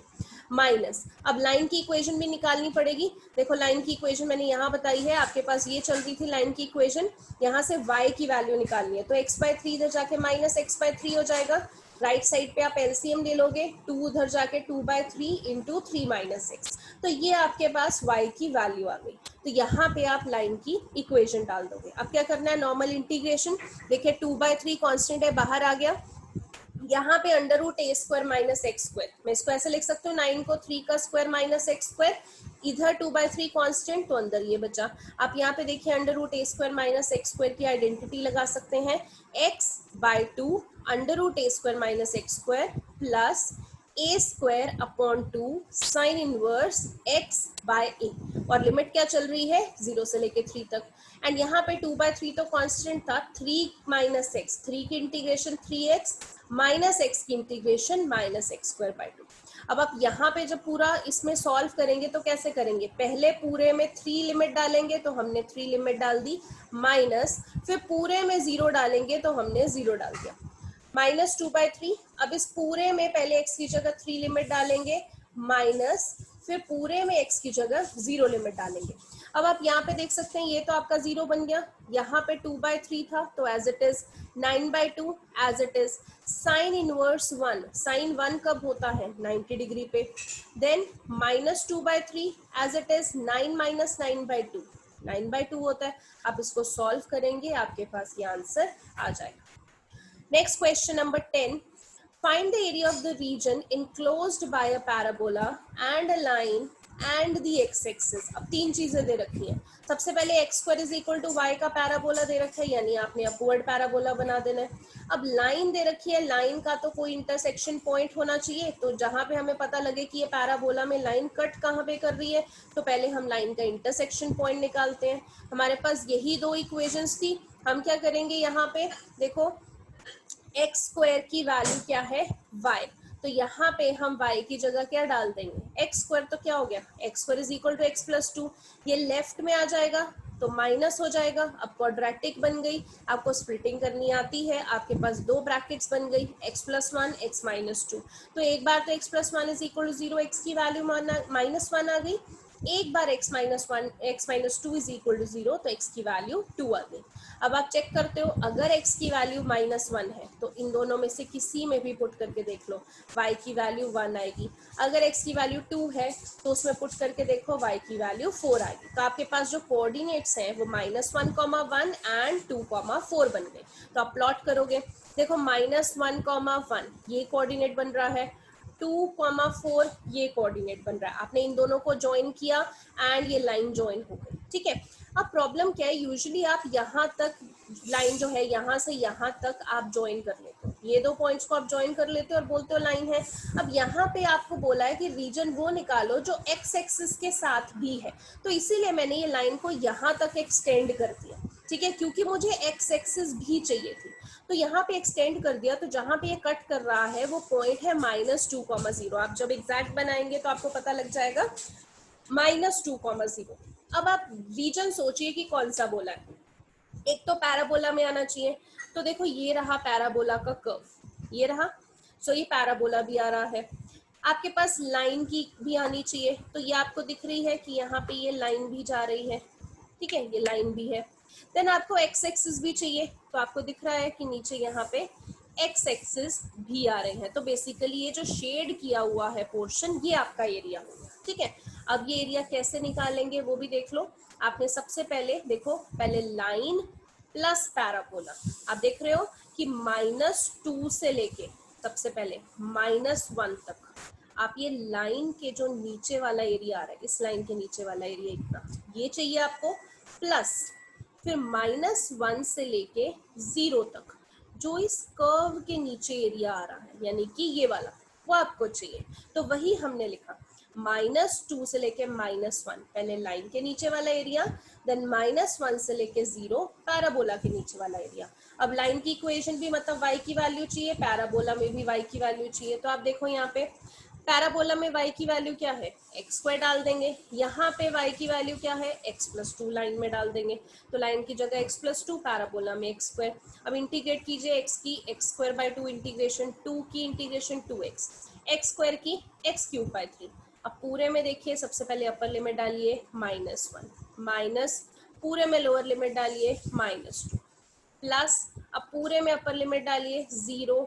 माइनस अब लाइन की इक्वेशन भी निकालनी पड़ेगी। देखो लाइन की इक्वेशन मैंने यहाँ बताई है, आपके पास ये चल रही थी लाइन की इक्वेशन, यहाँ से y की वैल्यू निकालनी है, तो x/3 इधर जाके माइनस x/3 हो जाएगा। राइट साइड पे आप एलसीएम ले लोगे, 2 उधर जाके 2/3 इंटू 3 - 6, तो ये आपके पास y की वैल्यू आ गई। तो यहाँ पे आप लाइन की इक्वेशन डाल दोगे। अब क्या करना है, नॉर्मल इंटीग्रेशन। देखिए 2/3 कांस्टेंट है, बाहर आ गया, यहाँ पे √a² - x², मैं इसको ऐसे लिख सकती हूँ 9 को 3 का स्क्वायर माइनस x², इधर 2/3 कांस्टेंट, तो अंदर ये बचा। आप यहाँ पे देखिए √a² - x² की आइडेंटिटी लगा सकते हैं, x/2 √a² - x² plus a²/2 sine inverse x/a, और लिमिट क्या चल रही है 0 से लेके 3 तक। एंड यहाँ पे 2/3 तो कांस्टेंट था, 3 - x, 3 की इंटीग्रेशन 3x माइनस x की इंटीग्रेशन -x²/2। अब आप यहाँ पे जब पूरा इसमें सॉल्व करेंगे तो कैसे करेंगे, पहले पूरे में 3 लिमिट डालेंगे, तो हमने 3 लिमिट डाल दी, माइनस फिर पूरे में 0 डालेंगे तो हमने 0 डाल दिया, -2/3। अब इस पूरे में पहले x की जगह 3 लिमिट डालेंगे, माइनस फिर पूरे में x की जगह 0 लिमिट डालेंगे। अब आप यहाँ पे देख सकते हैं ये तो आपका 0 बन गया, यहाँ पे 2/3 था तो as it is, 9/2 as it is, sine inverse 1, sine 1 कब होता है 90 डिग्री पे, देन -2/3 एज इट इज, 9 - 9/2 9/2 होता है। आप इसको सॉल्व करेंगे, आपके पास ये आंसर आ जाएगा। Next question number 10. Find the area of the region enclosed by a parabola and a line and the x-axis. अब 3 चीजें दे रखी हैं। सबसे पहले x² = y का पैराबोला दे रखा है, यानी आपने अपवर्ड पैराबोला बना देना है। अब लाइन दे रखी है, लाइन का तो कोई इंटरसेक्शन पॉइंट होना चाहिए, तो जहां पे हमें पता लगे कि ये पैराबोला में लाइन कट कहाँ पे कर रही है, तो पहले हम लाइन का इंटरसेक्शन पॉइंट निकालते हैं। हमारे पास यही 2 इक्वेशंस थी। हम क्या करेंगे, यहाँ पे देखो x² की वैल्यू क्या है y, तो यहाँ पे हम y की जगह क्या डाल देंगे, x² तो क्या हो गया, x² = x+2, ये लेफ्ट में आ जाएगा तो माइनस हो जाएगा। अब क्वाड्रेटिक बन गई, आपको स्प्लिटिंग करनी आती है, आपके पास 2 ब्रैकेट्स बन गई, x+1 x-2, तो एक बार तो x+1 = 0, x की वैल्यू -1 आ गई, एक बार x minus one x minus two is equal to 0 तो x की वैल्यू 2 आ गई। अब आप चेक करते हो अगर x की वैल्यू -1 है तो इन दोनों में से किसी में भी पुट करके देख लो y की वैल्यू 1 आएगी। अगर x की वैल्यू 2 है तो उसमें पुट करके देखो y की वैल्यू 4 आएगी। तो आपके पास जो कोऑर्डिनेट्स हैं वो -1, 1 एंड 2, 4 बन गए। तो आप प्लॉट करोगे, देखो -1, 1 ये कोऑर्डिनेट बन रहा है, 2, 4 ये कोऑर्डिनेट बन रहा है। आपने इन दोनों को ज्वाइन किया एंड ये लाइन ज्वाइन हो गई, ठीक है। अब प्रॉब्लम क्या है, यूजुअली आप यहाँ तक लाइन जो है यहाँ से यहाँ तक आप ज्वाइन कर लेते हो, ये दो पॉइंट्स को आप ज्वाइन कर लेते हो और बोलते हो लाइन है। अब यहाँ पे आपको बोला है कि रीजन वो निकालो जो एक्स एक्सिस के साथ भी है, तो इसीलिए मैंने ये लाइन को यहाँ तक एक्सटेंड कर दिया, ठीक है, क्योंकि मुझे एक्स एक्सिस भी चाहिए थी। तो यहाँ पे एक्सटेंड कर दिया, तो जहाँ पे ये कट कर रहा है वो पॉइंट है -2, 0। आप जब एग्जैक्ट बनाएंगे तो आपको पता लग जाएगा -2, 0। अब आप रीजन सोचिए कि कौन सा बोला है। एक तो पैराबोला में आना चाहिए, तो देखो ये रहा पैराबोला का कर्व, ये रहा, सो ये पैराबोला भी आ रहा है। आपके पास लाइन की भी आनी चाहिए, तो ये आपको दिख रही है कि यहाँ पे ये लाइन भी जा रही है, ठीक है, ये लाइन भी है। देन आपको एक्स एक्सिस भी चाहिए, तो आपको दिख रहा है कि नीचे यहाँ पे एक्स एक्सिस भी आ रहे हैं। तो बेसिकली ये जो शेड किया हुआ है पोर्शन, ये आपका एरिया होगा, ठीक है। अब ये एरिया कैसे निकालेंगे वो भी देख लो। आपने सबसे पहले देखो, पहले लाइन प्लस पैराबोला, आप देख रहे हो कि -2 से लेके सबसे पहले -1 तक आप ये लाइन के जो नीचे वाला एरिया आ रहा है, इस लाइन के नीचे वाला एरिया इतना, ये चाहिए आपको, प्लस फिर -1 से लेके 0 तक जो इस कर्व के नीचे एरिया आ रहा है, यानी कि ये वाला, वो आपको चाहिए। तो वही हमने लिखा, -2 से लेके -1 पहले लाइन के नीचे वाला एरिया, देन -1 से लेके 0 पैराबोला के नीचे वाला एरिया। अब लाइन की इक्वेशन भी मतलब y की वैल्यू चाहिए, पैराबोला में भी y की वैल्यू चाहिए। तो आप देखो यहाँ पे पैराबोला में y की वैल्यू क्या है, x² डाल देंगे, यहाँ पे y की वैल्यू क्या है, x+2 लाइन में डाल देंगे। तो लाइन की जगह x+2, पैराबोला में x²। अब इंटीग्रेट कीजिए x की, x²/2 इंटीग्रेशन 2 की इंटीग्रेशन 2x, x² की x³ अब पूरे में देखिए, सबसे पहले अपर लिमिट डालिए -1, माइनस पूरे में लोअर लिमिट डालिए -2, प्लस अब पूरे में अपर लिमिट डालिए 0,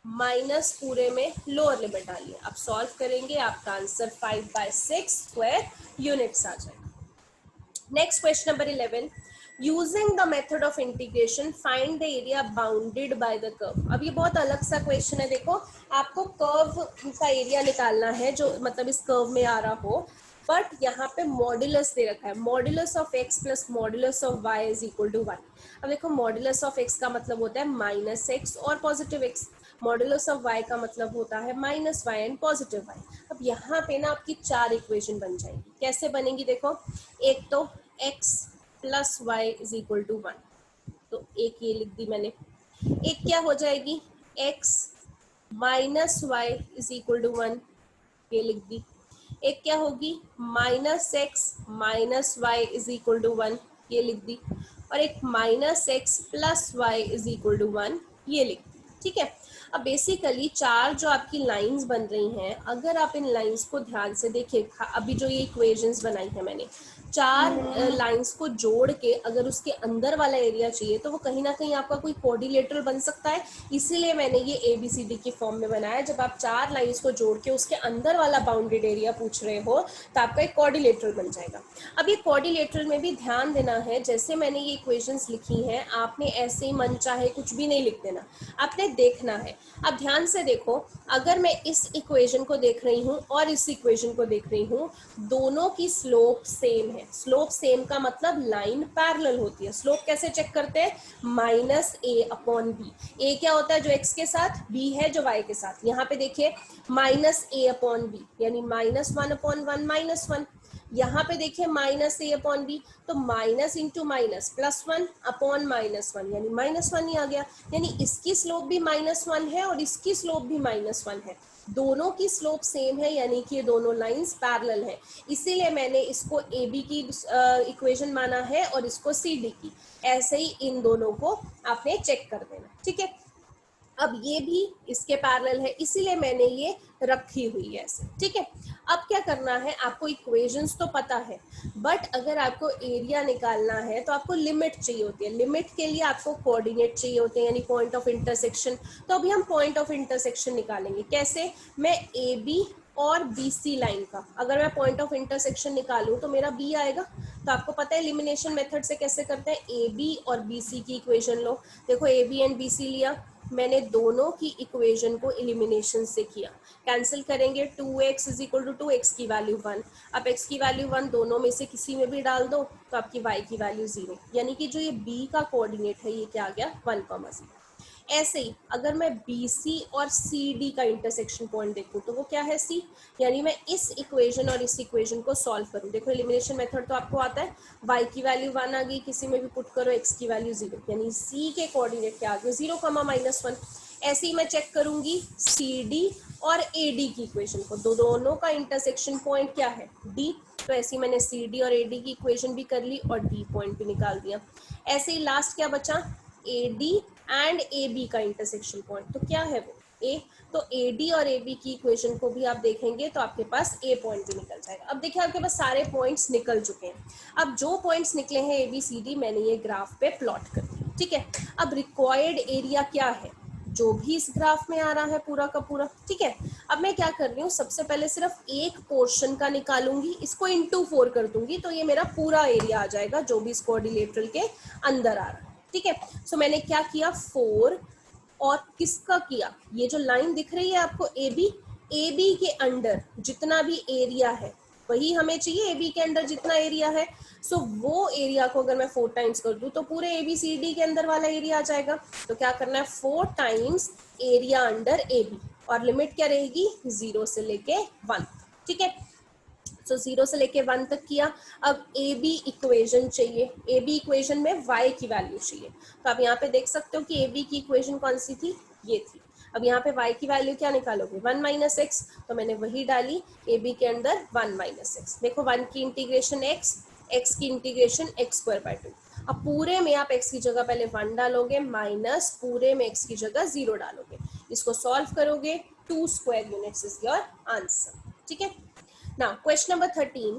माइनस पूरे में लोअर लिमिट डालिए। अब सॉल्व करेंगे, आपका आंसर 5/6 स्क्वायर यूनिट्स आ जाएगा। Next question number 11, using the method of integration find the area bounded by the curve. अब ये बहुत अलग सा क्वेश्चन है। देखो, आपको कर्व का एरिया निकालना है जो मतलब इस कर्व में आ रहा हो, बट यहाँ पे मॉड्यूलस दे रखा है, modulus of x plus modulus of y is equal to 1। अब देखो, मॉड्यूलस ऑफ x का मतलब होता है -x और positive x, modulus of y का मतलब होता है -y एंड पॉजिटिव y। अब यहाँ पे ना आपकी 4 इक्वेशन बन जाएंगी। कैसे बनेंगी देखो, एक तो x plus y is equal to 1, तो एक ये लिख दी मैंने। एक क्या हो जाएगी, x minus y is equal to 1, ये लिख दी। एक क्या होगी, -x minus y is equal to 1, ये लिख दी। और एक -x plus y is equal to 1, ये लिख दी, ठीक है। अब बेसिकली 4 जो आपकी लाइंस बन रही हैं, अगर आप इन लाइंस को ध्यान से देखिए, अभी जो ये इक्वेशंस बनाई है मैंने, 4 लाइंस को जोड़ के अगर उसके अंदर वाला एरिया चाहिए तो वो कहीं ना कहीं आपका कोई क्वाड्रिलेटरल बन सकता है। इसीलिए मैंने ये ABCD की फॉर्म में बनाया। जब आप 4 लाइंस को जोड़ के उसके अंदर वाला बाउंडेड एरिया पूछ रहे हो तो आपका एक क्वाड्रिलेटरल बन जाएगा। अब ये क्वाड्रिलेटरल में भी ध्यान देना है, जैसे मैंने ये इक्वेशंस लिखी हैं, आपने ऐसे ही मन चाहे कुछ भी नहीं लिख देना, आपने देखना है। अब ध्यान से देखो, अगर मैं इस इक्वेशन को देख रही हूँ और इस इक्वेशन को देख रही हूँ, दोनों की स्लोप सेम है। स्लोप सेम का मतलब लाइन पैरेलल होती है। स्लोप कैसे चेक करते हैं, -a/b। a क्या होता है, जो x के साथ, b है जो y के साथ। यहाँ पे देखिए -a/b यानी -1/1 -1। यहाँ पे देखिए -a/b, तो माइनस इंटू माइनस +1 अपॉन -1 यानी -1 ही आ गया। यानी इसकी स्लोप भी -1 है और इसकी स्लोप भी -1 है। दोनों की स्लोप सेम है, यानी कि ये दोनों लाइंस पैरेलल है। इसीलिए मैंने इसको AB की इक्वेशन माना है और इसको CD की। ऐसे ही इन दोनों को आपने चेक कर देना, ठीक है। अब ये भी इसके पैरेलल है, इसीलिए मैंने ये रखी हुई है ऐसे, ठीक है। अब क्या करना है, आपको इक्वेशंस तो पता है, बट अगर आपको एरिया निकालना है तो आपको लिमिट चाहिए होती है। लिमिट के लिए आपको कोऑर्डिनेट चाहिए होते हैं, यानी पॉइंट ऑफ इंटरसेक्शन। तो अभी हम पॉइंट ऑफ इंटरसेक्शन निकालेंगे। कैसे? मैं ए बी और बी सी लाइन का अगर मैं पॉइंट ऑफ इंटरसेक्शन निकालूं तो मेरा बी आएगा। तो आपको पता है एलिमिनेशन मेथड से कैसे करते हैं, ए बी और बी सी की इक्वेशन लो। देखो A B and B C लिया, मैंने दोनों की इक्वेशन को एलिमिनेशन से किया। कैंसिल करेंगे, 2x is equal to 2x की वैल्यू 1। अब x की वैल्यू 1 दोनों में से किसी में भी डाल दो तो आपकी y की वैल्यू 0, यानी कि जो ये b का कोऑर्डिनेट है ये क्या आ गया, 1,0। ऐसे ही अगर मैं BC और CD का इंटरसेक्शन पॉइंट देखूं तो वो क्या है, C। यानी मैं इस इक्वेशन और इस इक्वेशन को सॉल्व करूं। देखो एलिमिनेशन मेथड तो आपको आता है, y की वैल्यू 1 आ गई, किसी में भी पुट करो, x की वैल्यू 0, यानी C के कोऑर्डिनेट क्या आ गए, 0,-1। ऐसे ही मैं चेक करूंगी CD और AD की इक्वेशन को, दोनों का इंटरसेक्शन पॉइंट क्या है, D। तो ऐसे ही मैंने CD और AD की इक्वेशन भी कर ली और D पॉइंट भी निकाल दिया। ऐसे ही लास्ट क्या बचा, AD एंड AB का इंटरसेक्शन पॉइंट, तो क्या है वो, A। तो AD और AB की इक्वेशन को भी आप देखेंगे तो आपके पास A पॉइंट भी निकल जाएगा। अब देखिए आपके पास सारे पॉइंट्स निकल चुके हैं। अब जो पॉइंट्स निकले हैं ABCD मैंने ये ग्राफ पे प्लॉट कर दिया, ठीक है। अब रिक्वायर्ड एरिया क्या है, जो भी इस ग्राफ में आ रहा है पूरा का पूरा, ठीक है। अब मैं क्या कर रही हूँ, सबसे पहले सिर्फ एक पोर्शन का निकालूंगी, इसको इंटू 4 कर दूंगी तो ये मेरा पूरा एरिया आ जाएगा जो भी इस क्वाड्रिलेटरल के अंदर आ रहा है, ठीक है। सो मैंने क्या किया, 4 और किसका किया, ये जो लाइन दिख रही है आपको ए बी के अंडर जितना भी एरिया है वही हमें चाहिए, ए बी के अंदर जितना एरिया है। सो वो एरिया को अगर मैं 4 टाइम्स कर दूं तो पूरे ए बी सी डी के अंदर वाला एरिया आ जाएगा। तो क्या करना है, 4 times area under A B, और लिमिट क्या रहेगी, 0 से लेके 1, ठीक है। सो 0 से लेके 1 तक किया। अब ए बी इक्वेशन चाहिए, ए बी इक्वेशन में y की वैल्यू चाहिए। तो आप यहाँ पे देख सकते हो कि ए बी की इक्वेशन कौन सी थी, ये थी। अब यहाँ पे y की वैल्यू क्या निकालोगे, 1 - x, तो मैंने वही डाली ए बी के अंदर 1 - x। देखो 1 की इंटीग्रेशन x की इंटीग्रेशन x²/2। अब पूरे में आप x की जगह पहले 1 डालोगे माइनस पूरे में x की जगह 0 डालोगे, इसको सॉल्व करोगे, 2 square units is your answer, ठीक है। Now question number 13,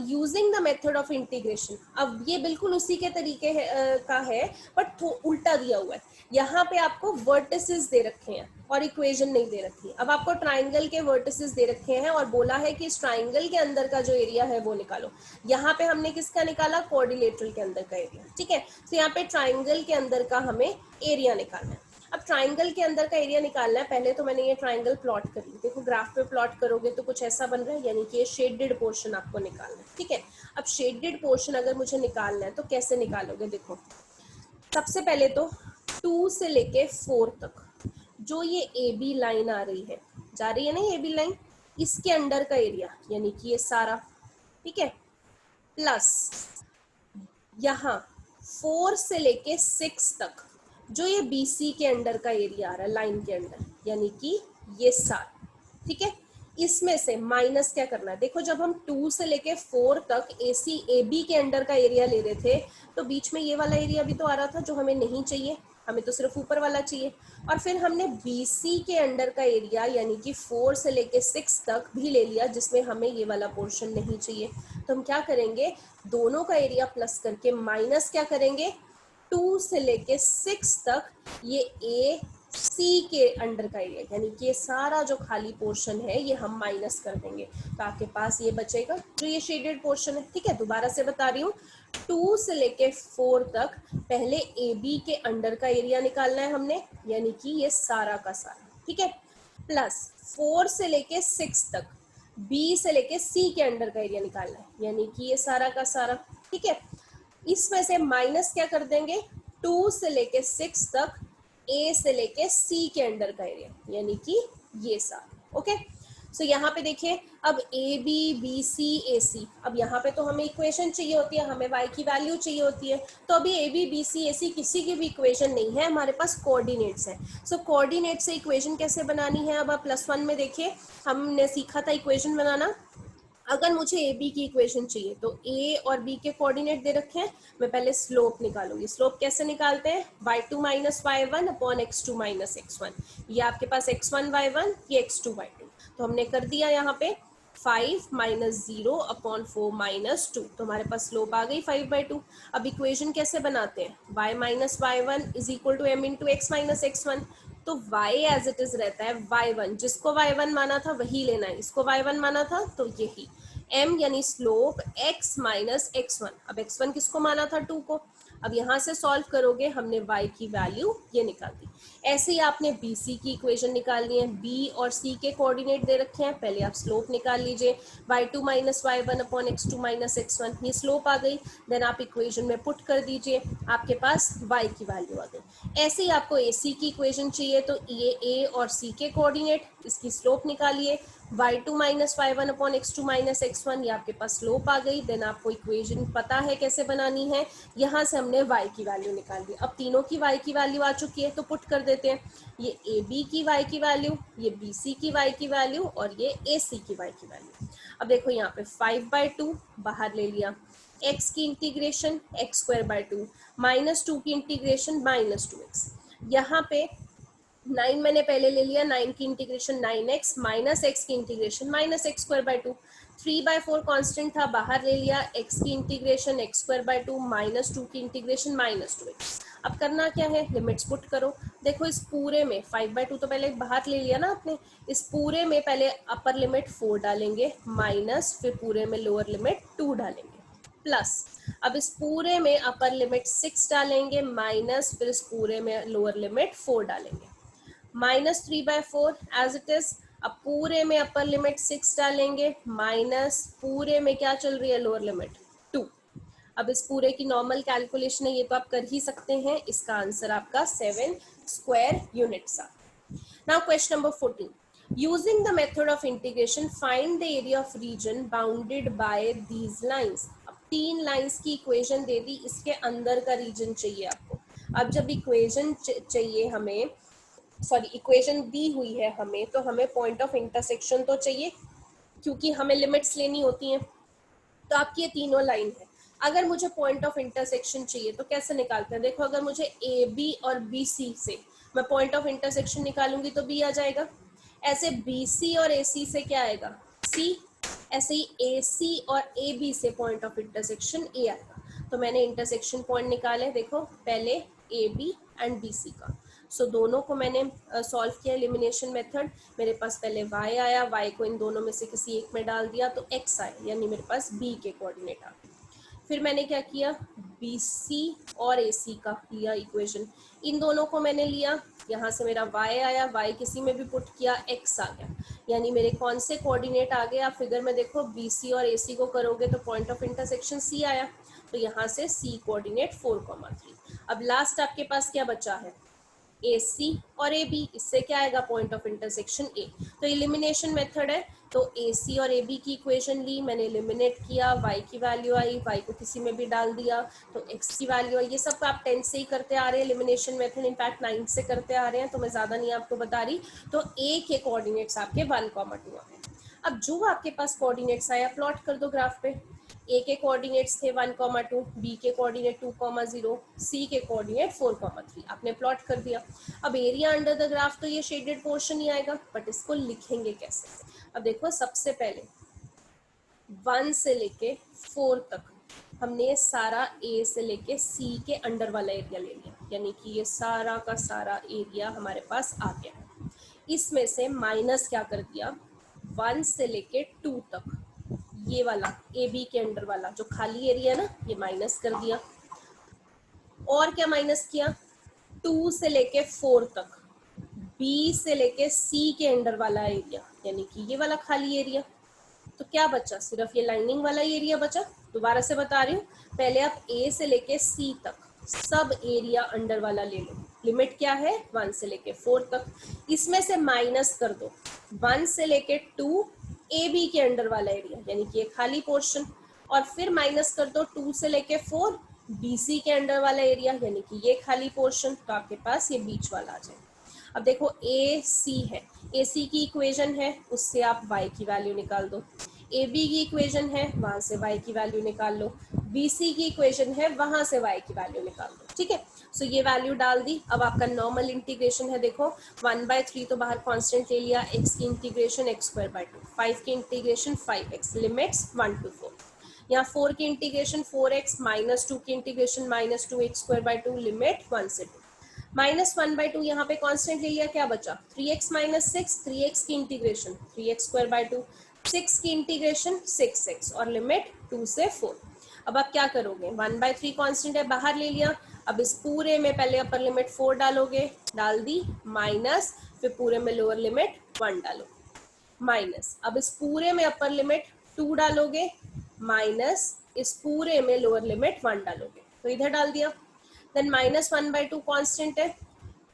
using the method of integration. अब ये बिल्कुल उसी के तरीके का है बट उल्टा दिया हुआ है। यहाँ पे आपको वर्टिसेस दे रखे हैं और इक्वेशन नहीं दे रखी। अब आपको ट्राइंगल के वर्टिसेस दे रखे हैं और बोला है कि इस ट्राइंगल के अंदर का जो एरिया है वो निकालो। यहाँ पे हमने किसका निकाला, क्वाड्रिलेटरल के अंदर का एरिया, ठीक है। तो यहाँ पे ट्राइंगल के अंदर का हमें एरिया निकालना है। अब ट्राइंगल के अंदर का एरिया निकालना है, पहले तो मैंने ये ट्राइंगल प्लॉट कर ली। देखो ग्राफ पे प्लॉट करोगे तो कुछ ऐसा बन रहा है, यानी कि ये शेडेड पोर्शन आपको निकालना है, ठीक है। अब शेडेड पोर्शन अगर मुझे निकालना है तो कैसे निकालोगे, देखो सबसे पहले तो 2 से लेके 4 तक जो ये ए बी लाइन आ रही है, जा रही है ना ये बी लाइन, इसके अंडर का एरिया यानी कि ये सारा, ठीक है, प्लस यहाँ 4 से लेके 6 तक जो ये BC के अंडर का एरिया आ रहा है लाइन के अंडर, यानी कि ये सारा, ठीक है। इसमें से माइनस क्या करना है, देखो जब हम 2 से लेके 4 तक AB के अंडर का एरिया ले रहे थे तो बीच में ये वाला एरिया भी तो आ रहा था जो हमें नहीं चाहिए, हमें तो सिर्फ ऊपर वाला चाहिए। और फिर हमने BC के अंडर का एरिया यानी कि 4 से लेके 6 तक भी ले लिया जिसमें हमें ये वाला पोर्शन नहीं चाहिए। तो हम क्या करेंगे, दोनों का एरिया प्लस करके माइनस क्या करेंगे, 2 से लेके 6 तक ये ए सी के अंडर का एरिया यानी कि ये सारा जो खाली पोर्शन है ये हम माइनस कर देंगे। तो आपके पास ये बचेगा जो ये शेडेड पोर्शन है, ठीक है। दोबारा से बता रही हूँ, 2 से लेके 4 तक पहले ए बी के अंडर का एरिया निकालना है हमने, यानी कि ये सारा का सारा, ठीक है, प्लस 4 से लेके 6 तक बी से लेके सी के अंडर का एरिया निकालना है, यानी कि ये सारा का सारा, ठीक है। इसमें से माइनस क्या कर देंगे, 2 से लेके 6 तक ए से लेके सी के अंडर का एरिया यानी कि ये सारा, ओके। सो यहाँ पे देखिए अब ए बी बी सी ए सी, अब यहाँ पे तो हमें इक्वेशन चाहिए होती है, हमें y की वैल्यू चाहिए होती है। तो अभी ए बी बी सी ए सी किसी की भी इक्वेशन नहीं है, हमारे पास कोऑर्डिनेट्स है। सो कोऑर्डिनेट से इक्वेशन कैसे बनानी है, अब आप +1 में देखिए हमने सीखा था इक्वेशन बनाना। अगर मुझे ए बी की इक्वेशन चाहिए तो ए और बी के कोऑर्डिनेट दे रखे हैं, मैं पहले स्लोप निकालूंगी। स्लोप कैसे निकालते हैं, y2 - y1 upon x2 - x1। ये आपके पास x1 y1, ये x2 y2, तो हमने कर दिया यहाँ पे 5 माइनस 0 अपॉन 4 माइनस 2, तो हमारे पास स्लोप आ गई 5/2। अब इक्वेशन कैसे बनाते हैं, y minus y1 is equal to m into x minus x1, तो y एज इट इज रहता है y1, जिसको y1 माना था वही लेना है, इसको y1 माना था तो यही m यानी स्लोप x माइनस x1। अब x1 किसको माना था, 2 को। अब यहाँ से सॉल्व करोगे, हमने y की वैल्यू ये निकाल दी। ऐसे ही आपने BC की इक्वेशन निकालनी है, B और C के कोऑर्डिनेट दे रखे हैं, पहले आप स्लोप निकाल लीजिए, y2 minus y1 upon x2 minus x1, ये स्लोप आ गई। देन आप इक्वेशन में पुट कर दीजिए, आपके पास y की वैल्यू आ गई। ऐसे ही आपको AC की इक्वेशन चाहिए, तो ये A और C के कोऑर्डिनेट, इसकी स्लोप निकालिए, y2 minus y1 upon x2 minus x1, ये आपके पास स्लोप आ गई। देन आपको इक्वेशन पता है कैसे बनानी है, यहाँ से हमने y की वैल्यू निकाल दी। अब तीनों की y की वैल्यू आ चुकी है, तो पुट कर देते हैं, ये AB की y की वैल्यू, ये BC की y की वैल्यू और ये AC की y की वैल्यू। अब देखो यहाँ पे 5/2 बाहर ले लिया, x की इंटीग्रेशन x²/2 माइनस 2 की इंटीग्रेशन माइनस 2x, यहाँ पे 9 मैंने पहले ले लिया, 9 की इंटीग्रेशन 9x माइनस x की इंटीग्रेशन माइनस x²/2, 3/4 कांस्टेंट था बाहर ले लिया, x की इंटीग्रेशन x²/2 माइनस 2 की इंटीग्रेशन माइनस 2x। अब करना क्या है, लिमिट्स पुट करो। देखो इस पूरे में 5/2 तो पहले बाहर ले लिया ना आपने, इस पूरे में पहले अपर लिमिट 4 डालेंगे माइनस, फिर पूरे में लोअर लिमिट 2 डालेंगे प्लस, अब इस पूरे में अपर लिमिट 6 डालेंगे माइनस, फिर इस पूरे में लोअर लिमिट 4 डालेंगे माइनस 3/4 एज इट इज। अब पूरे में अपर लिमिट 6 डालेंगे माइनस, पूरे में क्या चल रही है, लोअर लिमिट 2। अब इस पूरे की नॉर्मल कैलकुलेशन है, ये तो आप कर ही सकते हैं, इसका आंसर आपका 7 स्क्वायर यूनिट्स आ। Now question number 14, using the method of integration find the area of region bounded by these lines. अब 3 लाइंस की इक्वेशन दे दी, इसके अंदर का रीजन चाहिए आपको। अब जब इक्वेशन चाहिए हमें, सॉरी इक्वेशन दी हुई है हमें, तो हमें पॉइंट ऑफ इंटरसेक्शन तो चाहिए, क्योंकि हमें लिमिट्स लेनी होती हैं। तो आपकी ये तीनों लाइन है, अगर मुझे पॉइंट ऑफ इंटरसेक्शन चाहिए तो कैसे निकालते हैं, देखो अगर मुझे AB और BC से मैं पॉइंट ऑफ इंटरसेक्शन निकालूंगी तो B आ जाएगा, ऐसे BC और AC से क्या आएगा, C, ऐसे ही AC और AB से पॉइंट ऑफ इंटरसेक्शन A आएगा। तो मैंने इंटरसेक्शन पॉइंट निकाले, देखो पहले AB एंड BC का, सो दोनों को मैंने सॉल्व किया एलिमिनेशन मेथड। मेरे पास पहले y आया, y को इन दोनों में से किसी एक में डाल दिया तो x आया, यानी मेरे पास b के कोऑर्डिनेट आ गए। फिर मैंने क्या किया, BC और AC का लिया इक्वेशन, इन दोनों को मैंने लिया, यहाँ से मेरा y आया, y किसी में भी पुट किया, x आ गया, यानी मेरे कौन से कोऑर्डिनेट आ गए। आप फिगर में देखो BC और AC को करोगे तो पॉइंट ऑफ इंटरसेक्शन C आया, तो यहाँ से C कोऑर्डिनेट 4,3। अब लास्ट आपके पास क्या बचा है, AC और AB, इससे क्या आएगा, पॉइंट ऑफ इंटरसेक्शन A। तो एलिमिनेशन मेथड है, तो AC और AB की इक्वेशन ली, मैंने एलिमिनेट किया, y की वैल्यू आई, y को किसी में भी डाल दिया तो x की वैल्यू आई। ये सब आप 10 से ही करते आ रहे हैं एलिमिनेशन मेथड, इनफैक्ट 9 से करते आ रहे हैं, तो मैं ज़्यादा नहीं आपको बता रही। तो A के कोऑर्डिनेट्स आपके 1,2 हैं। अब जो आपके पास कोऑर्डिनेट्स आया प्लॉट कर दो ग्राफ पे, A के कोऑर्डिनेट्स थे 1,2, B के कोऑर्डिनेट 2,0, C के कोऑर्डिनेट 4,3, आपने प्लॉट कर दिया। अब एरिया अंडर द ग्राफ तो ये शेडेड पोर्शन ही आएगा, बट इसको लिखेंगे कैसे। अब देखो सबसे पहले 1 से लेके 4 तक हमने सारा A से लेके C के अंडर वाला एरिया ले लिया, यानी कि ये सारा का सारा एरिया हमारे पास आ गया है। इसमें से माइनस क्या कर दिया, 1 से लेके 2 तक ये वाला AB के अंडर वाला जो खाली एरिया ना, ये माइनस कर दिया। और क्या माइनस किया, 2 से लेके 4 तक B से लेके C के अंडर वाला एरिया, यानी कि ये वाला खाली एरिया। तो क्या बचा, सिर्फ ये लाइनिंग वाला एरिया बचा। दोबारा से बता रही हूँ, पहले आप A से लेके C तक सब एरिया अंडर वाला ले लो, लिमिट क्या है 1 से लेके 4 तक, इसमें से माइनस कर दो 1 से लेके 2 AB के अंडर वाला एरिया, यानी कि ये खाली पोर्शन, और फिर माइनस कर दो 2 से लेके 4 BC के अंडर वाला एरिया, यानी कि ये खाली पोर्शन, तो आपके पास ये बीच वाला आ जाए। अब देखो AC है, AC की इक्वेशन है, उससे आप y की वैल्यू निकाल दो। ए बी की इक्वेशन है, वहां से y की वैल्यू निकाल लो, बी सी की इक्वेशन है, वहां से y की वैल्यू निकाल लो, ठीक है। सो ये वैल्यू डाल दी। अब आपका नॉर्मल इंटीग्रेशन है, देखो 1/3 तो बाहर कांस्टेंट ले लिया, x की इंटीग्रेशन x²/2, 5 की इंटीग्रेशन 5x, लिमिट्स 1 to 4, यहाँ 4 की इंटीग्रेशन 4x, -2 की इंटीग्रेशन -2x²/2, लिमिट 1 से 2, -1/2 यहाँ पे कांस्टेंट ले लिया, क्या बचा 3x - 6, 3x की इंटीग्रेशन 3x²/2, 6 की इंटीग्रेशन 6x और लिमिट 2 से 4। अब आप क्या करोगे, 1/3 कांस्टेंट है, बाहर ले लिया। अब इस पूरे में पहले अपर लिमिट 4 डालोगे, डाल दी, माइनस, फिर पूरे में लोअर लिमिट 1 डालो, माइनस, अब इस पूरे में अपर लिमिट 2 डालोगे, माइनस, इस पूरे में लोअर लिमिट 1 डालोगे, तो इधर डाल दिया। देन -1/2 कांस्टेंट है,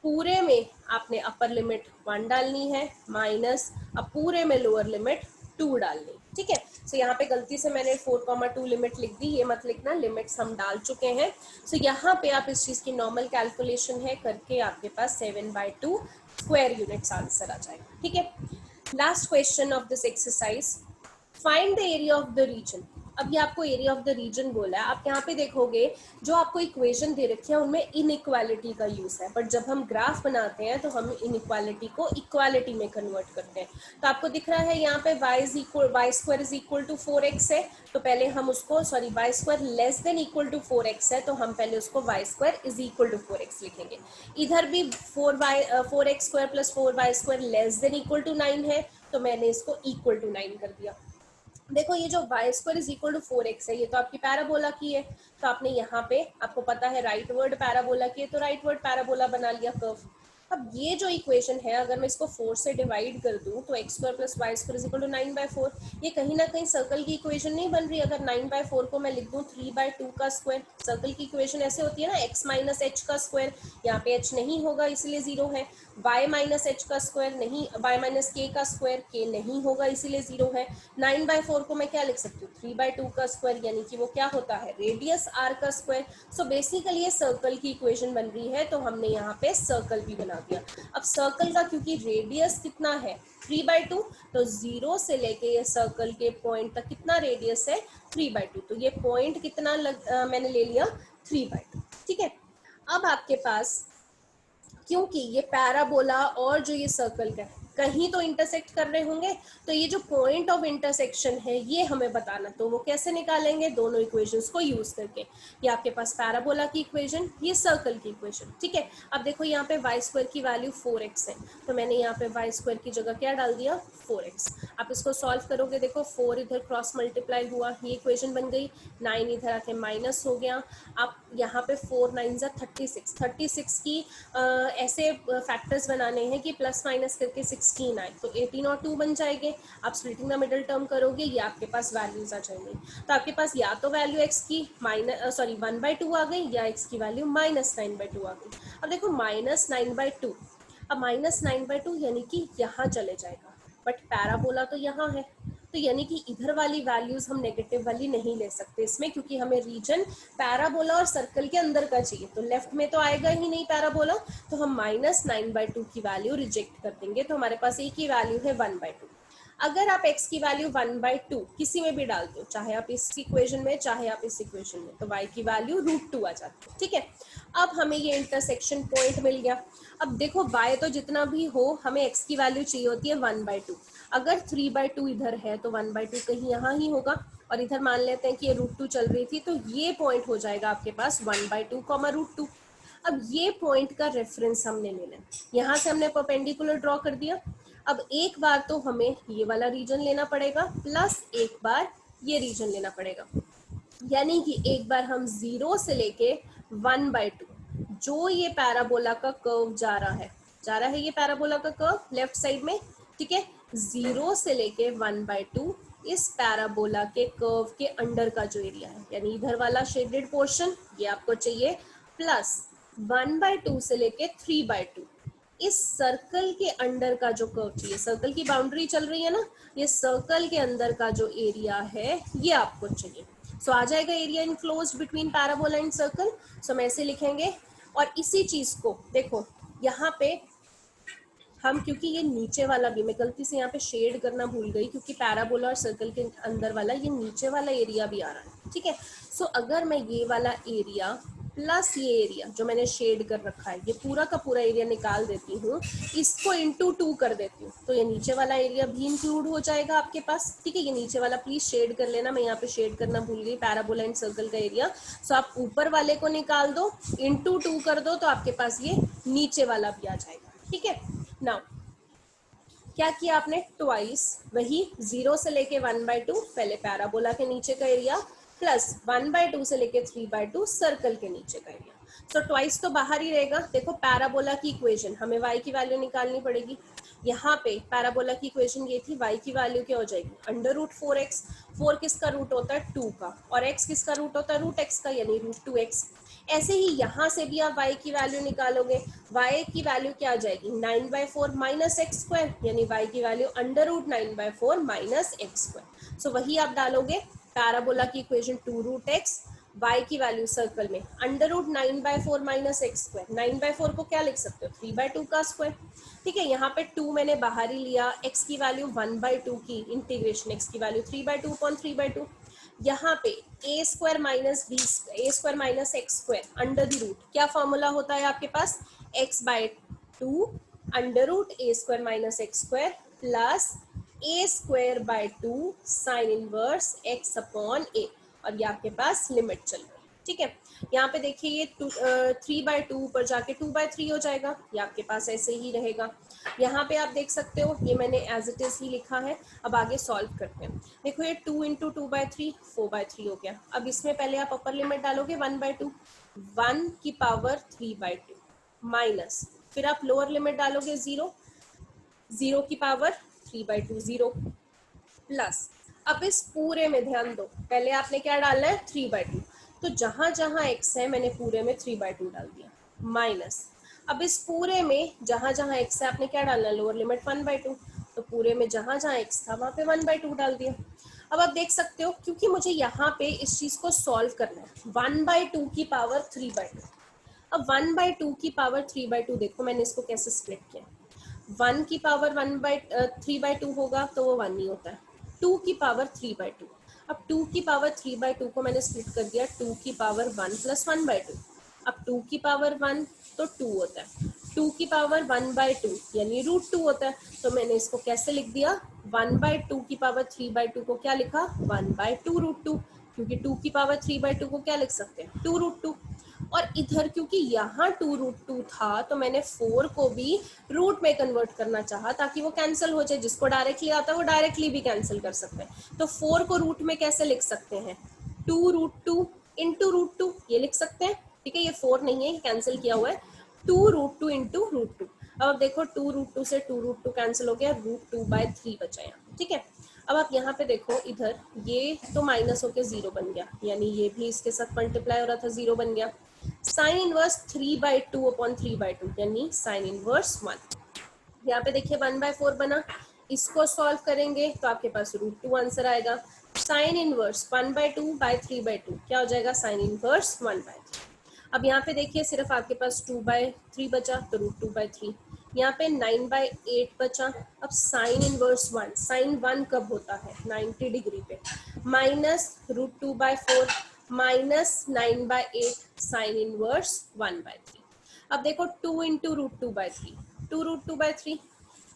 पूरे में आपने अपर लिमिट 1 डालनी है, माइनस, अब पूरे में लोअर लिमिट 2 डालनी, ठीक है। सो यहाँ पे गलती से मैंने 4,2 लिमिट लिख दी, ये मत लिखना, लिमिट्स हम डाल चुके हैं। सो यहाँ पे आप इस चीज की नॉर्मल कैलकुलेशन है करके आपके पास 7/2 स्क्वायर यूनिट्स आंसर आ जाएगा, ठीक है। Last question of this exercise, find the area of the region. अब ये आपको एरिया ऑफ द रीजन बोला है। आप यहाँ पे देखोगे जो आपको इक्वेशन दे रखी है उनमें इनइक्वालिटी का यूज है, बट जब हम ग्राफ बनाते हैं तो हम इनइक्वालिटी को इक्वालिटी में कन्वर्ट करते हैं। तो आपको दिख रहा है यहाँ पे y² is equal to 4x है, तो पहले हम उसको y² less than equal to 4x है, तो हम पहले उसको y² is equal to 4x लिखेंगे। इधर भी 4x² plus 4y² less than equal to 9 है, तो मैंने इसको इक्वल टू 9 कर दिया। देखो ये जो y² is equal to 4x है, ये तो आपकी पैराबोला की है, तो आपने यहाँ पे, आपको पता है राइट वर्ड पैराबोला की है, तो राइट वर्ड पैराबोला बना लिया कर्व। अब ये जो इक्वेशन है, अगर मैं इसको 4 से डिवाइड कर दूं तो x² plus y² is equal to 9/4, ये कहीं ना कहीं सर्कल की इक्वेशन नहीं बन रही। अगर 9/4 को मैं लिख दूं 3/2 का स्क्वायर, सर्कल की इक्वेशन ऐसे होती है ना, x माइनस एच का स्क्वायर, यहाँ पे h नहीं होगा इसलिए 0 है, y माइनस एच का स्क्वायर नहीं, y माइनस के का स्क्वायर, k नहीं होगा इसीलिए 0 है। 9/4 को मैं क्या लिख सकती हूँ, 3/2 का स्क्वायर, यानी कि वो क्या होता है, रेडियस r का स्क्वायर। सो बेसिकली ये सर्कल की इक्वेशन बन रही है, तो हमने यहाँ पे सर्कल भी बना दिया। अब सर्कल का क्योंकि रेडियस कितना है 3/2, तो 0 से लेके ये सर्कल के पॉइंट तक कितना रेडियस है 3/2, तो ये पॉइंट कितना मैंने ले लिया 3/2, ठीक है। अब आपके पास क्योंकि ये पैराबोला और जो ये सर्कल का कहीं तो इंटरसेक्ट कर रहे होंगे, तो ये जो पॉइंट ऑफ इंटरसेक्शन है ये हमें बताना, तो वो कैसे निकालेंगे, दोनों इक्वेशंस को यूज करके। ये आपके पास पैराबोला की इक्वेशन, ये सर्कल की इक्वेशन, ठीक है। अब देखो यहाँ पे y² की वैल्यू 4x है, तो मैंने यहाँ पे y² की जगह क्या डाल दिया 4x। आप इसको सॉल्व करोगे, देखो 4 इधर क्रॉस मल्टीप्लाई हुआ, ये इक्वेशन बन गई, 9 इधर आके माइनस हो गया। आप यहाँ पे 4 9 जा 36 की ऐसे फैक्टर्स बनाने हैं कि प्लस माइनस करके 16 आए, तो 18 और 2 बन जाएंगे। आप स्प्लिटिंग द मिडल टर्म करोगे, ये आपके पास वैल्यूज आ जाएंगे, तो आपके पास या तो वैल्यू x की 1/2 आ गई, या x की वैल्यू -9/2 आ गई। अब देखो -9/2, अब -9/2 यानी कि यहाँ चले जाएगा, बट पैराबोला तो यहाँ है, तो यानी कि इधर वाली वैल्यूज हम नेगेटिव वाली नहीं ले सकते इसमें, क्योंकि हमें रीजन पैराबोला और सर्कल के अंदर का चाहिए, तो लेफ्ट में तो आएगा ही नहीं पैराबोला, तो हम -9/2 की वैल्यू रिजेक्ट कर देंगे, तो हमारे पास एक ही वैल्यू है 1/2। अगर आप x की वैल्यू 1/2 किसी में भी डाल दो, चाहे आप इस इक्वेशन में चाहे आप इस इक्वेशन में, तो y की वैल्यू √2 आ जाती है, ठीक है। अब हमें ये इंटरसेक्शन पॉइंट मिल गया। अब देखो y तो जितना भी हो, हमें x की वैल्यू चाहिए होती है 1/2। अगर 3/2 इधर है तो 1/2 कहीं यहाँ ही होगा, और इधर मान लेते हैं कि ये √2 चल रही थी, तो ये पॉइंट हो जाएगा आपके पास 1/2, √2। अब ये पॉइंट का रेफरेंस हमने लेना है, यहाँ से हमने परपेंडिकुलर ड्रॉ कर दिया। अब एक बार तो हमें ये वाला रीजन लेना पड़ेगा, प्लस एक बार ये रीजन लेना पड़ेगा, यानी कि एक बार हम 0 से लेके 1/2, जो ये पैराबोला का कर्व जा रहा है ये पैराबोला का कर्व लेफ्ट साइड में, ठीक है, 0 से लेके 1/2 इस पैराबोला के कर्व के अंडर का जो एरिया है, यानी इधर वाला शेडेड पोर्शन ये आपको चाहिए, प्लस 1/2 से लेके 3/2 इस सर्कल के अंडर का जो कर्व चाहिए, सर्कल की बाउंड्री चल रही है ना, ये सर्कल के अंदर का जो एरिया है ये आपको चाहिए। सो आ जाएगा area enclosed between parabola and circle. So हम ऐसे लिखेंगे, और इसी चीज को देखो यहाँ पे हम, क्योंकि ये नीचे वाला भी, मैं गलती से यहाँ पे शेड करना भूल गई, क्योंकि पैराबोला और सर्कल के अंदर वाला ये नीचे वाला एरिया भी आ रहा है, ठीक है। सो अगर मैं ये वाला एरिया प्लस ये एरिया जो मैंने शेड कर रखा है, ये पूरा का पूरा एरिया निकाल देती हूँ, इसको इंटू 2 कर देती हूँ, तो ये नीचे वाला एरिया भी इंक्लूड हो जाएगा आपके पास, ठीक है। ये नीचे वाला प्लीज शेड कर लेना, मैं यहाँ पे शेड करना भूल गई, पैराबोला एंड सर्कल का एरिया। सो आप ऊपर वाले को निकाल दो, इंटू 2 कर दो, तो आपके पास ये नीचे वाला भी आ जाएगा, ठीक है। नाउ क्या किया आपने, ट्वाइस वही 0 से लेके 1/2 पहले पैराबोला के नीचे का एरिया, प्लस 1/2 से लेके 3/2 सर्कल के नीचे का एरिया। सो ट्वाइस तो बाहर ही रहेगा। देखो पैराबोला की इक्वेशन, हमें y की वैल्यू निकालनी पड़ेगी। यहाँ पे पैराबोला की इक्वेशन ये थी, y की वैल्यू क्या हो जाएगी, √4x। 4 किसका रूट होता है, 2 का, और x किसका रूट होता है, √x का, यानी √2x। ऐसे ही यहाँ से भी आप y की वैल्यू निकालोगे, y की वैल्यू क्या आ जाएगी, 9/4 माइनस एक्स स्क्वायर, यानी y की वैल्यू √9/4 माइनस एक्स स्क्वायर। सो वही आप डालोगे पैराबोला की इक्वेशन 2√x, y की वैल्यू सर्कल में √9/4 माइनस एक्स स्क्वायर। 9/4 को क्या लिख सकते हो, 3/2 का स्क्वायर, ठीक है। यहाँ पे 2 मैंने बाहर ही लिया, x की वैल्यू 1/2 की, इंटीग्रेशन x की वैल्यू 3/2 अपॉन 3/2। यहाँ पे a square minus B, a square minus x square under the root, क्या फॉर्मूला होता है आपके पास, x/2 under root a square minus x square plus a²/2 sine inverse x upon a, और ये आपके पास लिमिट चल रही है, ठीक है। यहाँ पे देखिए ये 3/2 ऊपर जाके 2/3 हो जाएगा, ये आपके पास ऐसे ही रहेगा। यहाँ पे आप देख सकते हो, ये मैंने एज इट इज ही लिखा है। अब आगे सॉल्व करते हैं। देखो ये 2 × 2/3 4/3 हो गया। अब इसमें पहले आप अपर लिमिट डालोगे 1/2, 1 की पावर 3/2 माइनस, फिर आप लोअर लिमिट डालोगे 0, 0 की पावर 3/2 0, प्लस अब इस पूरे में ध्यान दो, पहले आपने क्या डालना है 3/2, तो जहां जहां x है मैंने पूरे में 3/2 डाल दिया, माइनस अब इस पूरे में जहां जहां x है आपने क्या डालना है, लोअर लिमिट 1/2, तो पूरे में जहां जहां x था वहां पे 1/2 डाल दिया। अब आप देख सकते हो, क्योंकि मुझे यहाँ पे इस चीज को सॉल्व करना है, 1/2 की पावर 3/2। अब 1/2 की पावर 3/2 देखो मैंने इसको कैसे स्प्लिट किया, 1 की पावर 3/2 होगा तो वो 1 ही होता है, 2 की पावर 3/2। अब 2 की पावर 3/2 को मैंने स्प्लिट कर दिया 2 की पावर 1 + 1/2। अब 2 की पावर 1 तो 2 होता है, 2 की पावर 1/2 यानी √2 होता है, तो मैंने इसको कैसे लिख दिया, 1/2 की पावर 3/2 को क्या लिखा, 1/2 √2, क्योंकि 2 की पावर 3/2 को क्या लिख सकते हैं, 2 √2। और इधर क्योंकि यहाँ 2√2 था तो मैंने 4 को भी रूट में कन्वर्ट करना चाहा ताकि वो कैंसिल हो जाए, जिसको डायरेक्टली आता है वो डायरेक्टली भी कैंसिल कर सकते हैं। तो 4 को रूट में कैसे लिख सकते हैं, 2√2 इंटू √2 ये लिख सकते हैं, ठीक है। ये 4 नहीं है, ये कैंसिल किया हुआ है, 2√2 इंटू √2। अब देखो 2√2 से 2√2 कैंसिल हो गया, √2/3 बचा यहाँ, ठीक है। अब आप यहाँ पे देखो, इधर ये तो माइनस होके 0 बन गया, यानी ये भी इसके साथ मल्टीप्लाई हो रहा था, 0 बन गया। साइन इनवर्स 3/2 अपॉन 3/2 यानी साइन इनवर्स 1। यहाँ पे देखिए 1/4 बना, इसको सॉल्व करेंगे तो आपके पास √2 आंसर आएगा। साइन इनवर्स 1/2/3/2 क्या हो जाएगा, साइन इनवर्स 1/3। अब यहाँ पे देखिए सिर्फ आपके पास 2/3 बचा, तो √2/3। यहाँ पे 9/8 बचा। अब साइन इनवर्स 1, साइन 1 कब होता है, 90 डिग्री पे, माइनस √2/4 माइनस 9/8 साइन इनवर्स 1/3। अब देखो 2 × √2/3, 2 √2/3,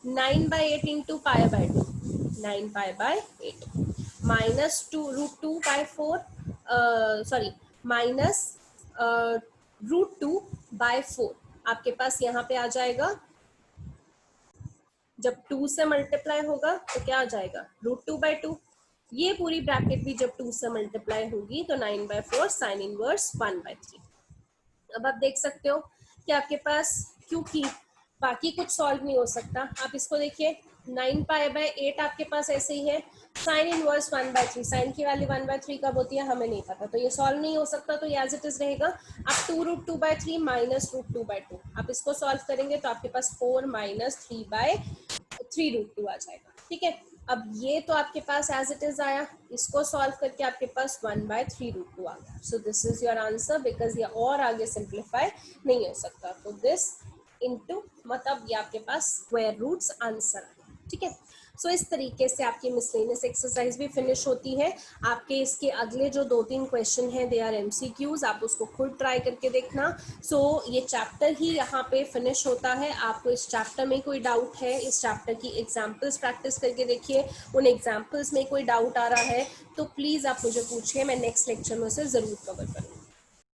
9/8 इंटू π/2, 9π/8 माइनस 2 सॉरी माइनस √2/4 आपके पास यहाँ पे आ जाएगा, जब 2 से मल्टीप्लाई होगा तो क्या आ जाएगा, √2/2। ये पूरी ब्रैकेट भी जब 2 से मल्टीप्लाई होगी तो 9/4 साइन इनवर्स 1/3। अब आप देख सकते हो कि आपके पास, क्योंकि बाकी कुछ सॉल्व नहीं हो सकता, आप इसको देखिए 9π/8 आपके पास ऐसे ही है, साइन इनवर्स 1/3, साइन की वैल्यू 1/3 कब होती है हमें नहीं पता, तो ये सॉल्व नहीं हो सकता, तो ये एज इट इज रहेगा। आप 2√2/3 माइनस √2/2 आप इसको सॉल्व करेंगे तो आपके पास 4 माइनस 3/3√2 आ जाएगा, ठीक है। अब ये तो आपके पास एज इट इज आया, इसको सॉल्व करके आपके पास 1/3√2 आ गया। So this is your answer, because ये और आगे सिंप्लीफाई नहीं हो सकता। तो दिस इनटू, मतलब ये आपके पास स्क्वायर रूट्स आंसर, ठीक है। सो इस तरीके से आपकी मिसलेनियस एक्सरसाइज भी फिनिश होती है। आपके इसके अगले जो 2-3 क्वेश्चन हैं दे आर एमसीक्यूज, आप उसको खुद ट्राई करके देखना। सो ये चैप्टर ही यहाँ पे फिनिश होता है। आपको इस चैप्टर में कोई डाउट है, इस चैप्टर की एग्जाम्पल्स प्रैक्टिस करके देखिए, उन एग्जाम्पल्स में कोई डाउट आ रहा है तो प्लीज़ आप मुझे पूछिए, मैं नेक्स्ट लेक्चर में उसे ज़रूर कवर करूँगी।